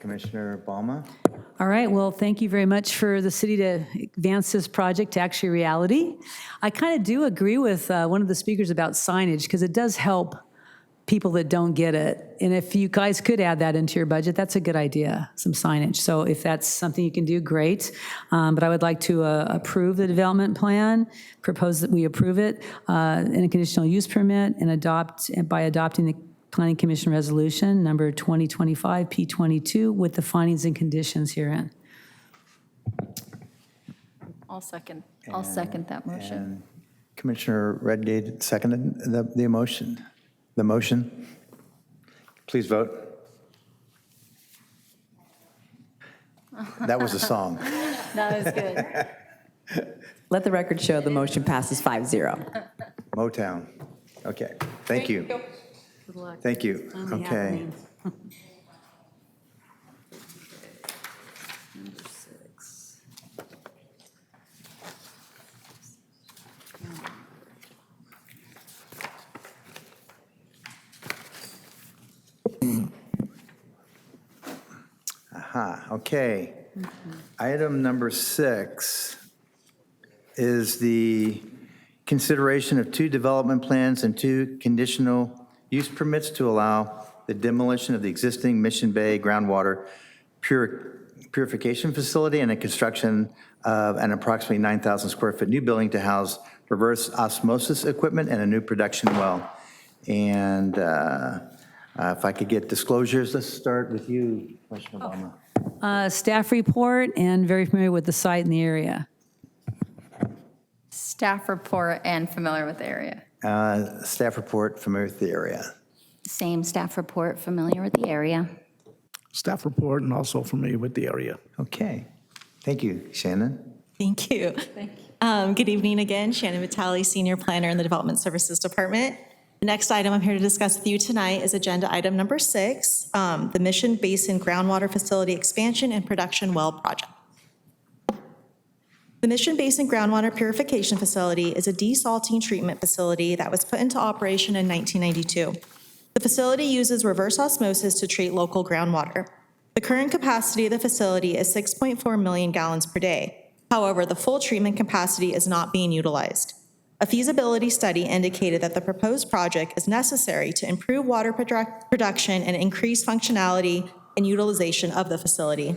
Commissioner Balma? All right, well, thank you very much for the city to advance this project to actually reality. I kind of do agree with one of the speakers about signage, because it does help people that don't get it. And if you guys could add that into your budget, that's a good idea, some signage. So if that's something you can do, great. But I would like to approve the development plan, propose that we approve it in a conditional use permit and by adopting the Planning Commission Resolution number 2025 P22 with the findings and conditions herein. I'll second that motion. And Commissioner Redgate seconded the motion. The motion. Please vote. That was a song. That was good. Let the record show the motion passes 5-0. Motown. Okay. Thank you. Thank you. Okay. Okay. Item number 6 is the consideration of 2 development plans and 2 conditional use permits to allow the demolition of the existing Mission Bay groundwater purification facility and the construction of an approximately 9,000 square foot new building to house reverse osmosis equipment and a new production well. And if I could get disclosures, let's start with you, Commissioner Obama. Staff report and very familiar with the site and the area. Staff report and familiar with the area. Staff report, familiar with the area. Same staff report, familiar with the area. Staff report and also familiar with the area. Okay. Thank you, Shannon. Thank you. Good evening again. Shannon Vitale, Senior Planner in the Development Services Department. The next item I'm here to discuss with you tonight is agenda item number 6, the Mission Basin Groundwater Facility Expansion and Production Well Project. The Mission Basin Groundwater Purification Facility is a desalting treatment facility that was put into operation in 1992. The facility uses reverse osmosis to treat local groundwater. The current capacity of the facility is 6.4 million gallons per day. However, the full treatment capacity is not being utilized. A feasibility study indicated that the proposed project is necessary to improve water production and increase functionality and utilization of the facility.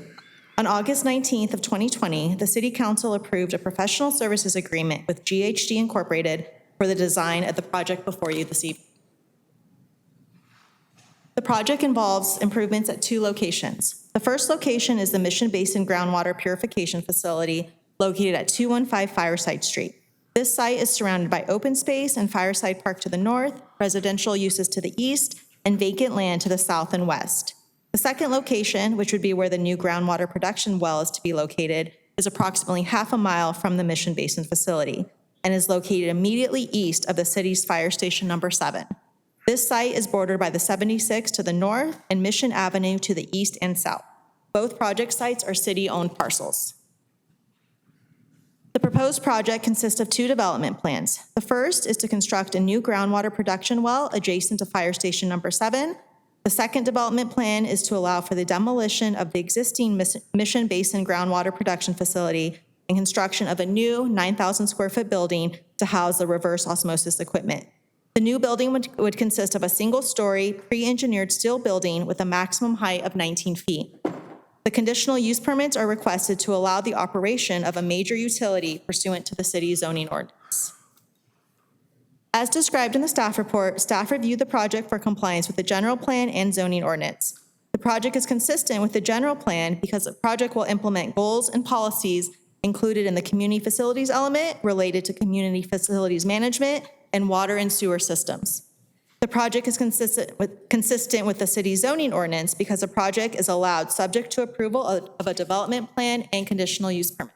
On August 19th of 2020, the City Council approved a professional services agreement with GHD Incorporated for the design of the project before you this evening. The project involves improvements at 2 locations. The first location is the Mission Basin Groundwater Purification Facility located at 215 Fireside Street. This site is surrounded by open space and Fireside Park to the north, residential uses to the east, and vacant land to the south and west. The second location, which would be where the new groundwater production well is to be located, is approximately half a mile from the Mission Basin facility and is located immediately east of the city's fire station number 7. This site is bordered by the 76 to the north and Mission Avenue to the east and south. Both project sites are city-owned parcels. The proposed project consists of 2 development plans. The first is to construct a new groundwater production well adjacent to fire station number 7. The second development plan is to allow for the demolition of the existing Mission Basin groundwater production facility and construction of a new 9,000 square foot building to house the reverse osmosis equipment. The new building would consist of a single-story, pre-engineered steel building with a maximum height of 19 feet. The The conditional use permits are requested to allow the operation of a major utility pursuant to the city's zoning ordinance. As described in the staff report, staff reviewed the project for compliance with the general plan and zoning ordinance. The project is consistent with the general plan because the project will implement goals and policies included in the community facilities element related to community facilities management and water and sewer systems. The project is consistent with the city's zoning ordinance because the project is allowed subject to approval of a development plan and conditional use permit.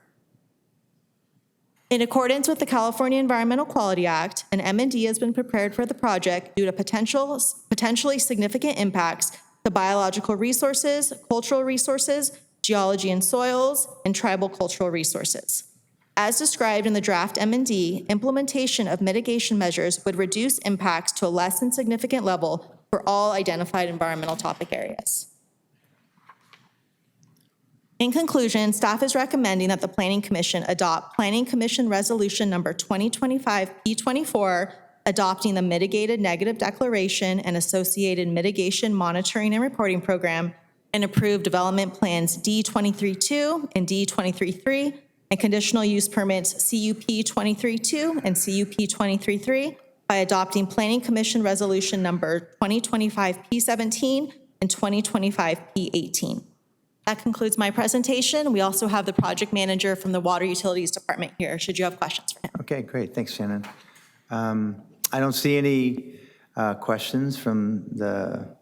In accordance with the California Environmental Quality Act, an M&D has been prepared for the project due to potentially significant impacts to biological resources, cultural resources, geology and soils, and tribal cultural resources. As described in the draft M&D, implementation of mitigation measures would reduce impacts to a less than significant level for all identified environmental topic areas. In conclusion, staff is recommending that the Planning Commission adopt Planning Commission Resolution Number 2025-P24, adopting the Mitigated Negative Declaration and associated mitigation monitoring and reporting program, and approve development plans D23-2 and D23-3, and conditional use permits CUP 23-2 and CUP 23-3 by adopting Planning Commission Resolution Number 2025-P17 and 2025-P18. That concludes my presentation. We also have the project manager from the Water Utilities Department here, should you have questions for him. Okay, great. Thanks, Shannon. I don't see any questions from the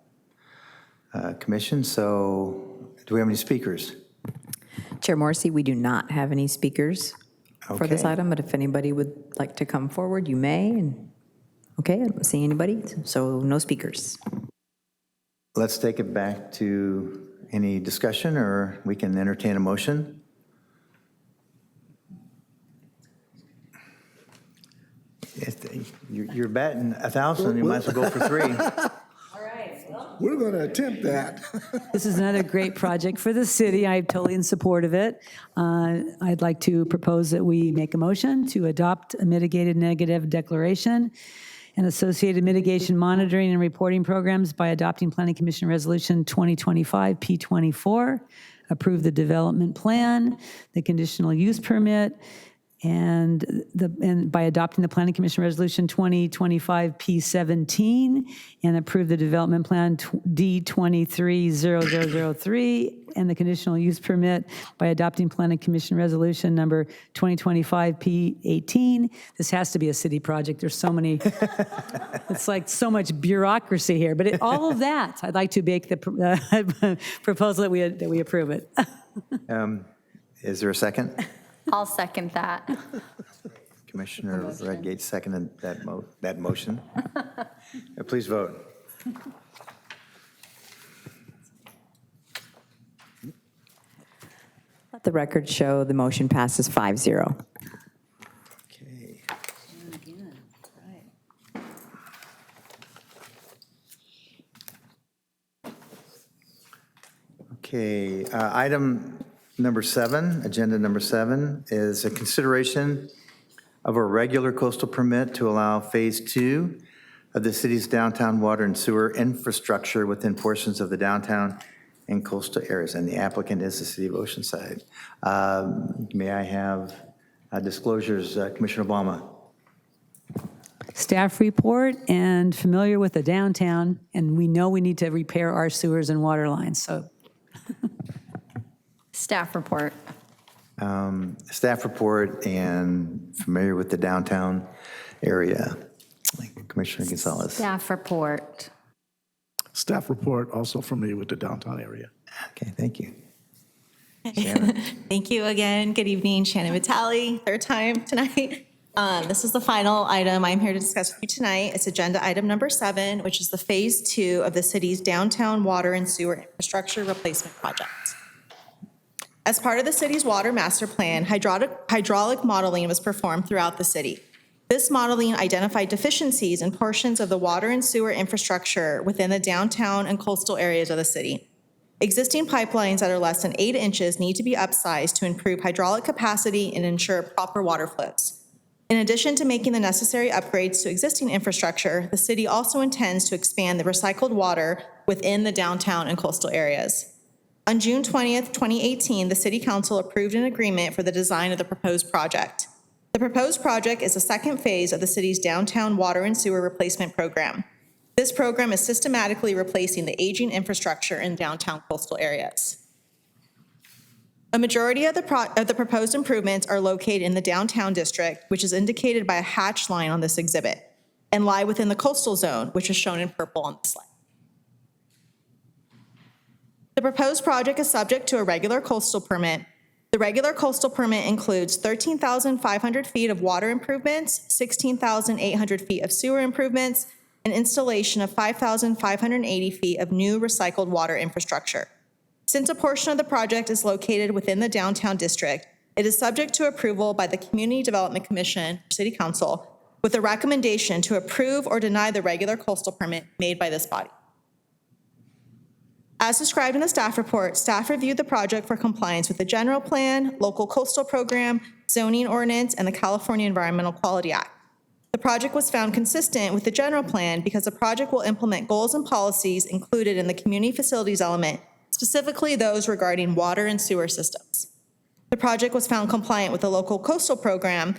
commission, so do we have any speakers? Chair Morrissey, we do not have any speakers for this Okay. item, but if anybody would like to come forward, you may. And okay, I don't see anybody, so no speakers. Let's take it back to any discussion, or we can entertain a motion. You're batting 1,000, you might as well go for 3. We're going to attempt that. This is another great project for the city. I'm totally in support of it. I'd like to propose that we make a motion to adopt a mitigated negative declaration and associated mitigation monitoring and reporting programs by adopting Planning Commission Resolution 2025-P24, approve the development plan, the conditional use permit, and by adopting the Planning Commission Resolution 2025-P17 and approve the development plan D230003 and the conditional use permit by adopting Planning Commission Resolution number 2025-P18. This has to be a city project. There's so many, it's like so much bureaucracy here. But all of that, I'd like to make the proposal that we approve it. Is there a second? I'll second that. Commissioner Redgate seconded that motion. Please vote. Let the record show the motion passes 5-0. Okay. Okay, item number 7, agenda number 7, is a consideration of a regular coastal permit to allow Phase 2 of the city's downtown water and sewer infrastructure within portions of the downtown and coastal areas, and the applicant is the City of Oceanside. May I have disclosures, Commissioner Obama? Staff report and familiar with the downtown, and we know we need to repair our sewers and water lines, so. Staff report. Staff report and familiar with the downtown area. Commissioner Gonzalez. Staff report. Staff report, also familiar with the downtown area. Okay, thank you. Thank you again. Good evening, Shannon Vitale, third time tonight. This is the final item I'm here to discuss with you tonight. It's agenda item number 7, which is the Phase 2 of the city's downtown water and sewer infrastructure replacement project. As part of the city's water master plan, hydraulic modeling was performed throughout the city. This modeling identified deficiencies in portions of the water and sewer infrastructure within the downtown and coastal areas of the city. Existing pipelines that are less than 8 inches need to be upsized to improve hydraulic capacity and ensure proper water flows. In addition to making the necessary upgrades to existing infrastructure, the city also intends to expand the recycled water within the downtown and coastal areas. On June 20th, 2018, the City Council approved an agreement for the design of the proposed project. The proposed project is the second phase of the city's downtown water and sewer replacement program. This program is systematically replacing the aging infrastructure in downtown coastal areas. A majority of the proposed improvements are located in the downtown district, which is indicated by a hatched line on this exhibit, and lie within the coastal zone, which is shown in purple on the slide. The proposed project is subject to a regular coastal permit. The regular coastal permit includes 13,500 feet of water improvements, 16,800 feet of sewer improvements, and installation of 5,580 feet of new recycled water infrastructure. Since a portion of the project is located within the downtown district, it is subject to approval by the Community Development Commission, City Council, with a recommendation to approve or deny the regular coastal permit made by this body. As described in the staff report, staff reviewed the project for compliance with the general plan, local coastal program, zoning ordinance, and the California Environmental Quality Act. The project was found consistent with the general plan because the project will implement goals and policies included in the community facilities element, specifically those regarding water and sewer systems. The project was found compliant with the local coastal program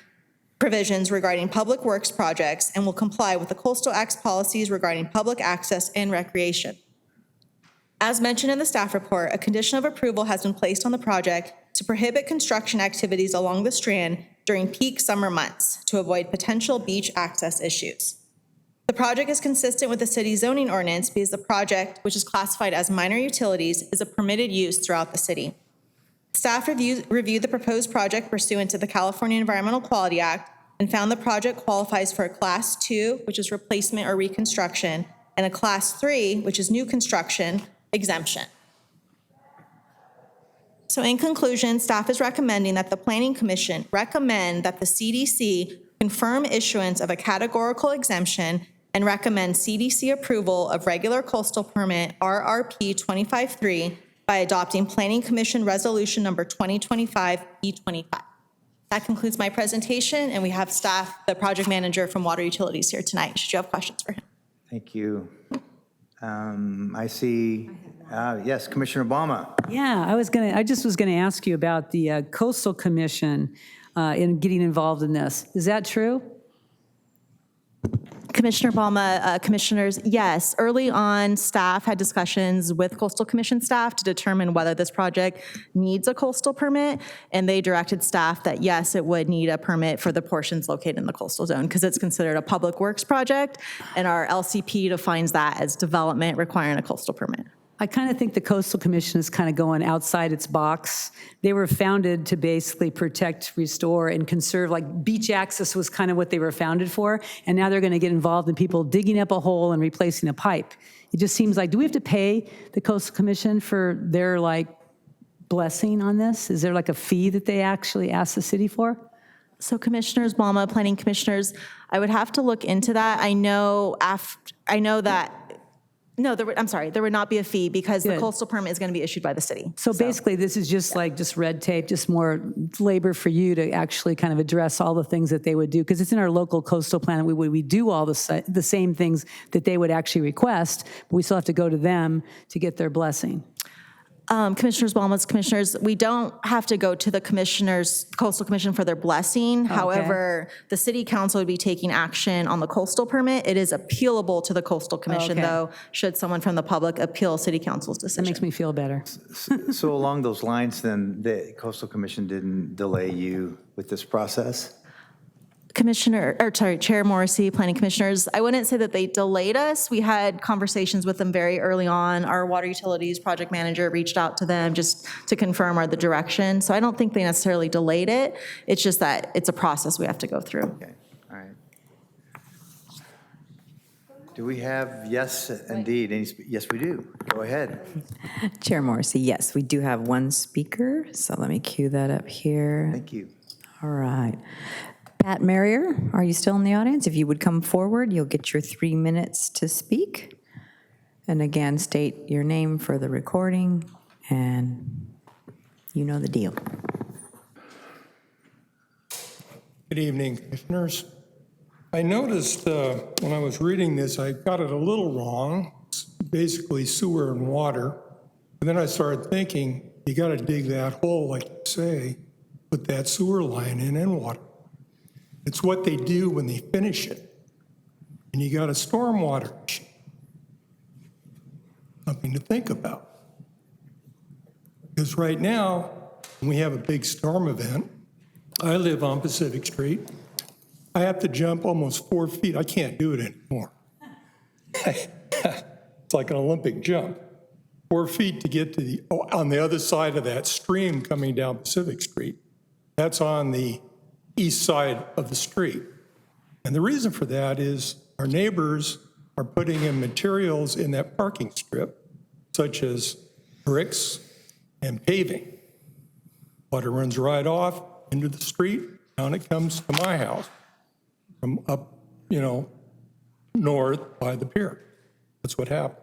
provisions regarding public works projects and will comply with the Coastal Act's policies regarding public access and recreation. As mentioned in the staff report, a condition of approval has been placed on the project to prohibit construction activities along the Strand during peak summer months to avoid potential beach access issues. The project is consistent with the city's zoning ordinance because the project, which is classified as minor utilities, is a permitted use throughout the city. Staff reviewed the proposed project pursuant to the California Environmental Quality Act and found the project qualifies for a Class 2, which is replacement or reconstruction, and a Class 3, which is new construction, exemption. So in conclusion, staff is recommending that the Planning Commission recommend that the CDC confirm issuance of a categorical exemption and recommend CDC approval of regular coastal permit RRP 25-3 by adopting Planning Commission Resolution Number 2025-E25. That concludes my presentation, and we have staff, the project manager from Water Utilities here tonight. Should you have questions for him? Thank you. I see, yes, Commissioner Obama. Yeah, I just was going to ask you about the Coastal Commission in getting involved in this. Is that true? Commissioner Palma, commissioners, yes. Early on, staff had discussions with Coastal Commission staff to determine whether this project needs a coastal permit, and they directed staff that yes, it would need a permit for the portions located in the coastal zone because it's considered a public works project, and our LCP defines that as development requiring a coastal permit. I kind of think the Coastal Commission is kind of going outside its box. They were founded to basically protect, restore, and conserve, like beach access was kind of what they were founded for, and now they're going to get involved in people digging up a hole and replacing a pipe. It just seems like, do we have to pay the Coastal Commission for their like blessing on this? Is there like a fee that they actually ask the city for? So Commissioners, Balma, Planning Commissioners, I would have to look into that. I know that. No, there would not be a fee because the coastal permit is going to be issued by the city. So basically, this is just like just red tape, just more labor for you to actually kind of address all the things that they would do, because it's in our local coastal plan. We do all the same things that they would actually request, but we still have to go to them to get their blessing. Commissioners, Balma's commissioners, we don't have to go to the Coastal Commission for their blessing. Okay. However, the City Council would be taking action on the coastal permit. It is appealable to the Coastal Commission, though, should someone from the public appeal City Council's decision. That makes me feel better. So along those lines, then, the Coastal Commission didn't delay you with this process? Chair Morrissey, Planning Commissioners, I wouldn't say that they delayed us. We had conversations with them very early on. Our water utilities project manager reached out to them just to confirm the direction. So I don't think they necessarily delayed it. It's just that it's a process we have to go through. Okay, all right. Do we have, yes, indeed, yes, we do. Go ahead. Chair Morrissey, yes, we do have one speaker, so let me cue that up here. Thank you. All right. Pat Marrier, are you still in the audience? If you would come forward, you'll get your 3 minutes to speak. And again, state your name for the recording, and you know the deal. Good evening, commissioners. I noticed when I was reading this, I got it a little wrong. It's basically sewer and water. And then I started thinking, you got to dig that hole, like you say, put that sewer line in and water. It's what they do when they finish it. And you got a stormwater issue. Something to think about. Because right now, when we have a big storm event, I live on Pacific Street. I have to jump almost 4 feet. I can't do it anymore. It's like an Olympic jump. 4 feet to get to on the other side of that stream coming down Pacific Street. That's on the east side of the street. And the reason for that is our neighbors are putting in materials in that parking strip, such as bricks and paving. Water runs right off into the street, down it comes to my house from up, north by the pier. That's what happened.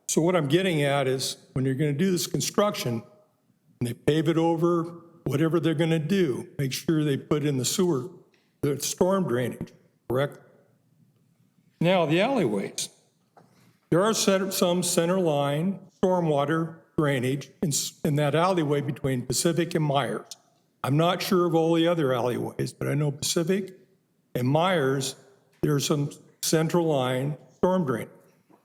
So what I'm getting at is when you're going to do this construction, and they pave it over, whatever they're going to do, make sure they put in the sewer, the storm drainage, correct? Now, the alleyways. There are some center line stormwater drainage in that alleyway between Pacific and Myers. I'm not sure of all the other alleyways, but I know Pacific and Myers, there's some central line storm drain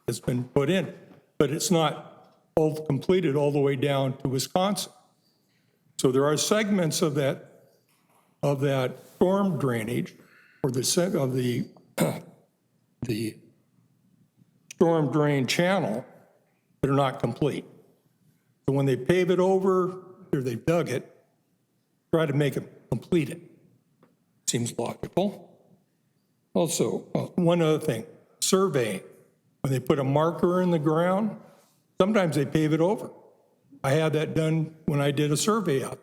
that's been put in, but it's not all completed all the way down to Wisconsin. So there are segments of that storm drainage or the storm drain channel that are not complete. So when they pave it over or they've dug it, try to make it complete it. Seems logical. Also, one other thing, surveying. When they put a marker in the ground, sometimes they pave it over. I had that done when I did a survey out.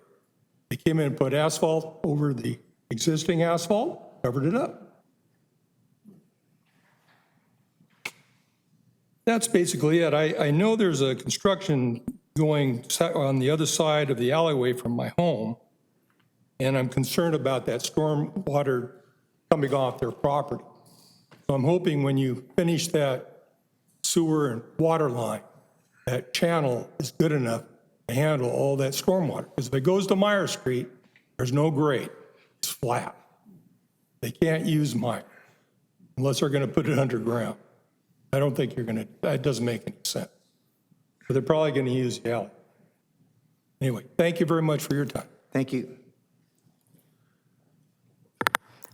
They came in and put asphalt over the existing asphalt, covered it up. That's basically it. I know there's a construction going on the other side of the alleyway from my home, and I'm concerned about that storm water coming off their property. So I'm hoping when you finish that sewer and water line, that channel is good enough to handle all that stormwater. Because if it goes to Meyer Street, there's no grade, it's flat. They can't use Meyer unless they're going to put it underground. I don't think that doesn't make any sense. But they're probably going to use the alley. Anyway, thank you very much for your time. Thank you.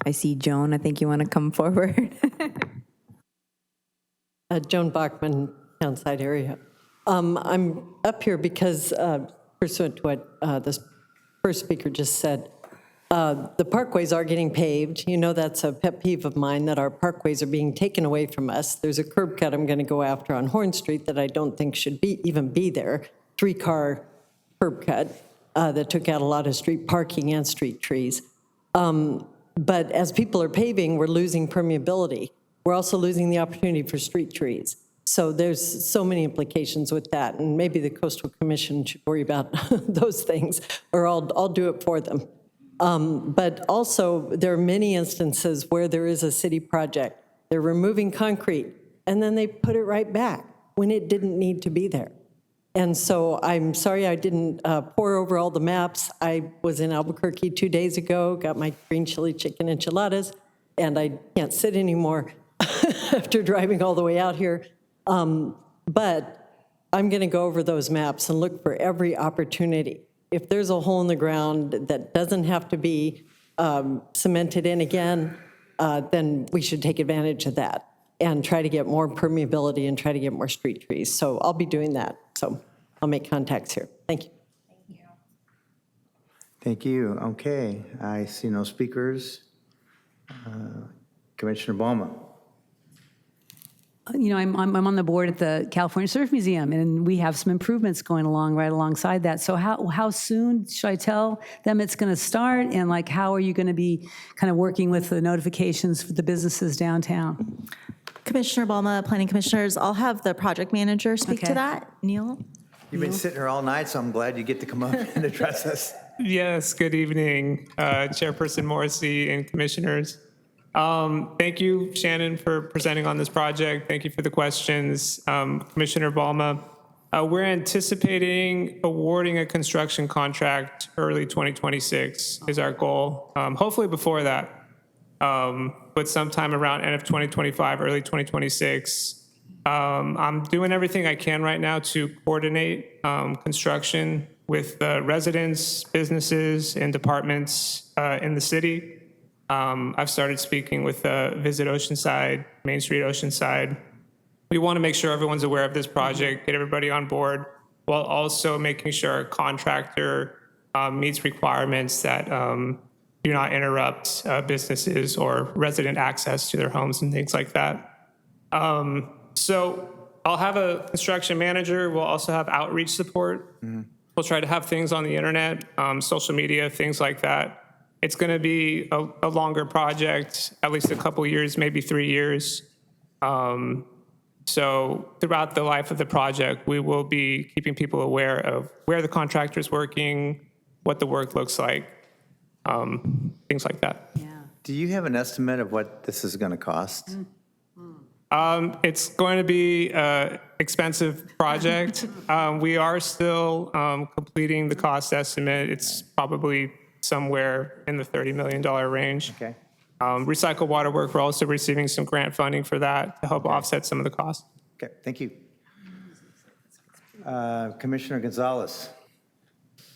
I see Joan. I think you want to come forward. Joan Bachman, Townside area. I'm up here because, pursuant to what this first speaker just said, the parkways are getting paved. You know, that's a pet peeve of mine, that our parkways are being taken away from us. There's a curb cut I'm going to go after on Horn Street that I don't think should even be there. 3-car curb cut that took out a lot of street parking and street trees. But as people are paving, we're losing permeability. We're also losing the opportunity for street trees. So there's so many implications with that, and maybe the Coastal Commission should worry about those things, or I'll do it for them. But also, there are many instances where there is a city project. They're removing concrete, and then they put it right back when it didn't need to be there. And so I'm sorry I didn't pour over all the maps. I was in Albuquerque 2 days ago, got my green chili chicken enchiladas, and I can't sit anymore after driving all the way out here. But I'm going to go over those maps and look for every opportunity. If there's a hole in the ground that doesn't have to be cemented in again, then we should take advantage of that and try to get more permeability and try to get more street trees. So I'll be doing that. So I'll make contacts here. Thank you. Thank you. Okay, I see no speakers. Commissioner Ballmer. You know, I'm on the board at the California Surf Museum, and we have some improvements going along right alongside that. So how soon should I tell them it's going to start? And like, how are you going to be kind of working with the notifications for the businesses downtown? Commissioner Balma, Planning Commissioners, I'll have the project manager speak to that. Neil? You've been sitting here all night, so I'm glad you get to come up and address us. Yes, good evening, Chairperson Morrissey and Commissioners. Thank you, Shannon, for presenting on this project. Thank you for the questions. Commissioner Balma, we're anticipating awarding a construction contract early 2026 is our goal. Hopefully before that, but sometime around end of 2025, early 2026. I'm doing everything I can right now to coordinate construction with residents, businesses, and departments in the city. I've started speaking with Visit Oceanside, Main Street Oceanside. We want to make sure everyone's aware of this project, get everybody on board, while also making sure our contractor meets requirements that do not interrupt businesses or resident access to their homes and things like that. So I'll have a construction manager. We'll also have outreach support. We'll try to have things on the internet, social media, things like that. It's going to be a longer project, at least a couple years, maybe 3 years. So throughout the life of the project, we will be keeping people aware of where the contractor is working, what the work looks like, things like that. Do you have an estimate of what this is going to cost? It's going to be an expensive project. We are still completing the cost estimate. It's probably somewhere in the $30 million range. Okay. Recycle water work, we're also receiving some grant funding for that to help offset some of the costs. Okay, thank you. Commissioner Gonzalez.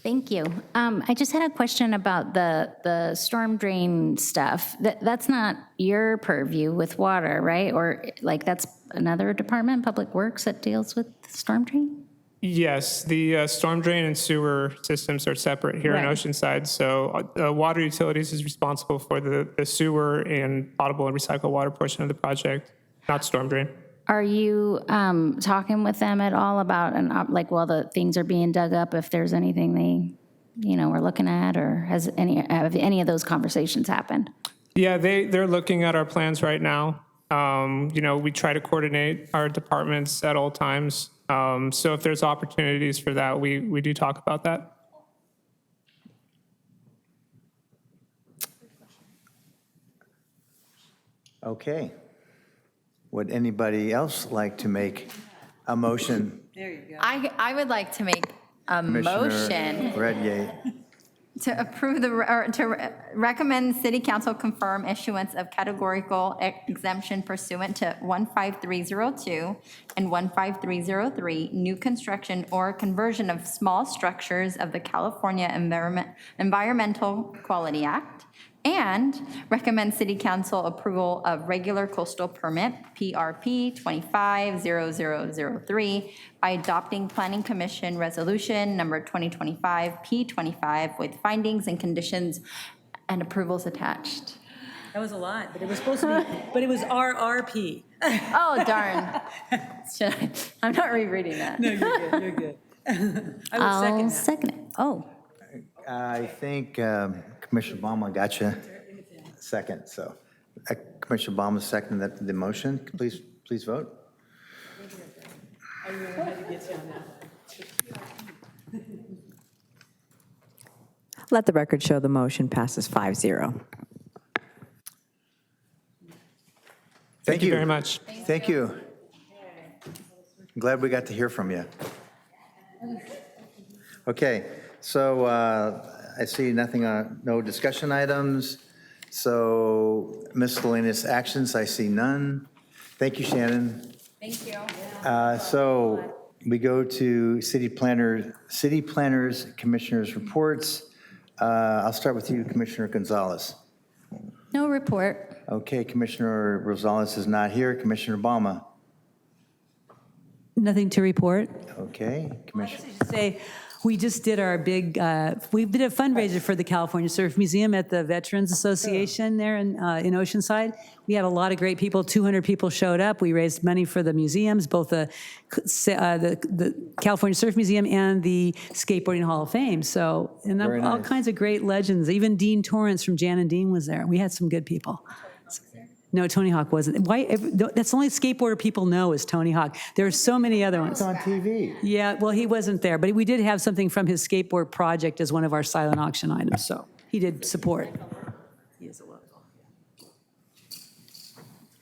Thank you. I just had a question about the storm drain stuff. That's not your purview with water, right? Or like that's another department, Public Works, that deals with storm drain? Yes, the storm drain and sewer systems are separate here in Right. Oceanside. So Water Utilities is responsible for the sewer and potable and recycled water portion of the project, not storm drain. Are you talking with them at all about, like, while the things are being dug up, if there's anything they, are looking at, or have any of those conversations happened? Yeah, they're looking at our plans right now. We try to coordinate our departments at all times. So if there's opportunities for that, we do talk about that. Okay. Would anybody else like to make a motion? There you go. I would like to make a motion Commissioner Redgate. to approve to recommend City Council confirm issuance of categorical exemption pursuant to 15302 and 15303, new construction or conversion of small structures of the California Environmental Quality Act, and recommend City Council approval of regular coastal permit, PRP 250003, by adopting Planning Commission Resolution Number 2025 P25 with findings and conditions and approvals attached. That was a lot, but it was supposed to be, but it was RRP. Oh, darn. I'm not rereading that. No, you're good, I will I'll second that. second it. Oh, I think Commissioner Obama got you second, so Commissioner Obama seconded the motion. Please vote. Let the record show the motion passes 5-0. Thank you very much. Thank you. I'm glad we got to hear from you. Okay, so I see nothing, no discussion items. So miscellaneous actions, I see none. Thank you, Shannon. Thank you. So we go to city planners, commissioners' reports. I'll start with you, Commissioner Gonzalez. no report. Okay, Commissioner Rosales is not here. Commissioner Obama. Nothing to report. Okay, Commissioner. Say, we just did our big, we did a fundraiser for the California Surf Museum at the Veterans Association there in Oceanside. We had a lot of great people, 200 people showed up. We raised money for the museums, both the California Surf Museum and the Skateboarding Hall of Fame. So, and Very all nice. kinds of great legends. Even Dean Torrance from Jan and Dean was there. We had some good people. No, Tony Hawk wasn't. Why? That's the only skateboarder people know is Tony Hawk. There are so many other ones. It's on TV. Yeah, well, he wasn't there, but we did have something from his skateboard project as one of our silent auction items, so he did support. He is a local.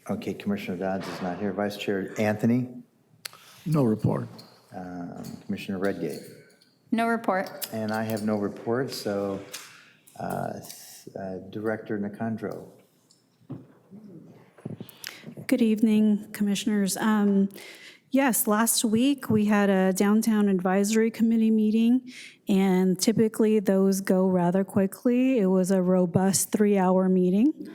Okay, Commissioner Dodds is not here. Vice Chair Anthony, No report. Commissioner Redgate. No report. And I have no report, so Director Nicandro. Good evening, Commissioners. Yes, last week we had a Downtown Advisory Committee meeting, and typically those go rather quickly. It was a robust 3-hour meeting.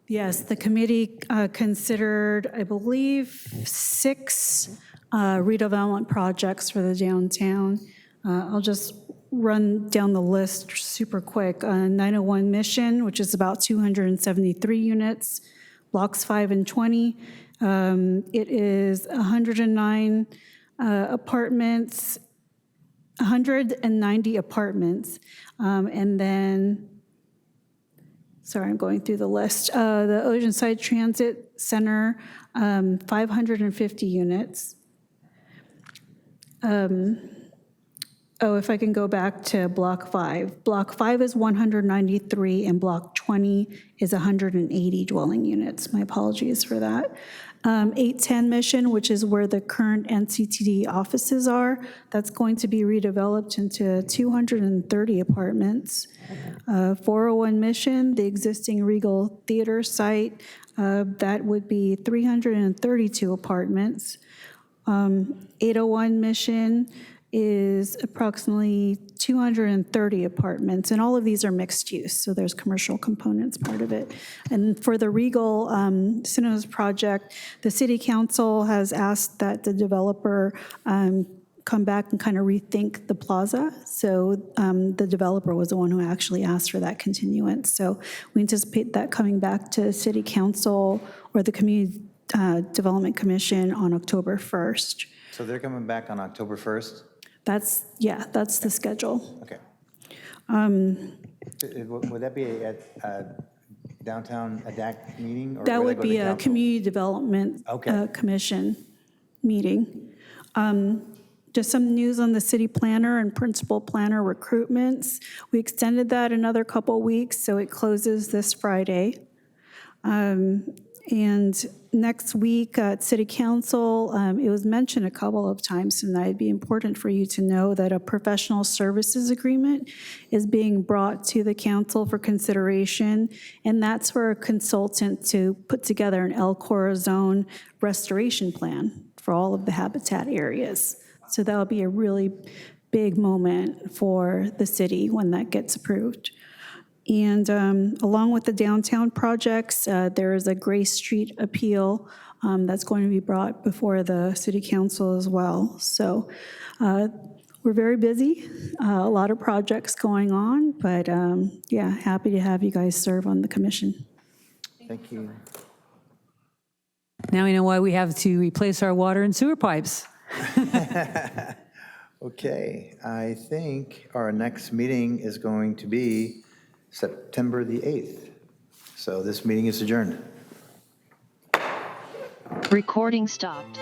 Yes, the committee considered, I believe, 6 redevelopment projects for the downtown. I'll just run down the list super quick. 901 Mission, which is about 273 units, blocks 5 and 20. It is 109 apartments, 190 apartments. And then, sorry, I'm going through the list. The Oceanside Transit Center, 550 units. If I can go back to Block 5. Block 5 is 193, and Block 20 is 180 dwelling units. My apologies for that. 810 Mission, which is where the current NCTD offices are, that's going to be redeveloped into 230 apartments. 401 Mission, the existing Regal Theater site, that would be 332 apartments. 801 Mission is approximately 230 apartments, and all of these are mixed use, so there's commercial components part of it. And for the Regal Cinemas project, the City Council has asked that the developer come back and kind of rethink the plaza. So the developer was the one who actually asked for that continuance. So we anticipate that coming back to City Council or the Community Development Commission on October 1st. So they're coming back on October 1st? That's the schedule. Okay. Would that be at downtown, a DAC meeting? Or That would go to be the a council? Community Development Commission meeting. Just some news on the city planner and principal planner recruitments. We extended that another couple weeks, so it closes this Friday. And next week at City Council, it was mentioned a couple of times tonight. It'd be important for you to know that a professional services agreement is being brought to the council for consideration, and that's for a consultant to put together an El Corazon restoration plan for all of the habitat areas. So that'll be a really big moment for the city when that gets approved. And along with the downtown projects, there is a Grace Street appeal that's going to be brought before the city council as well. So we're very busy, a lot of projects going on, but yeah, happy to have you guys serve on the commission. Thank you. Now we know why we have to replace our water and sewer pipes. Okay, I think our next meeting is going to be September the 8th. So this meeting is adjourned. Recording stopped.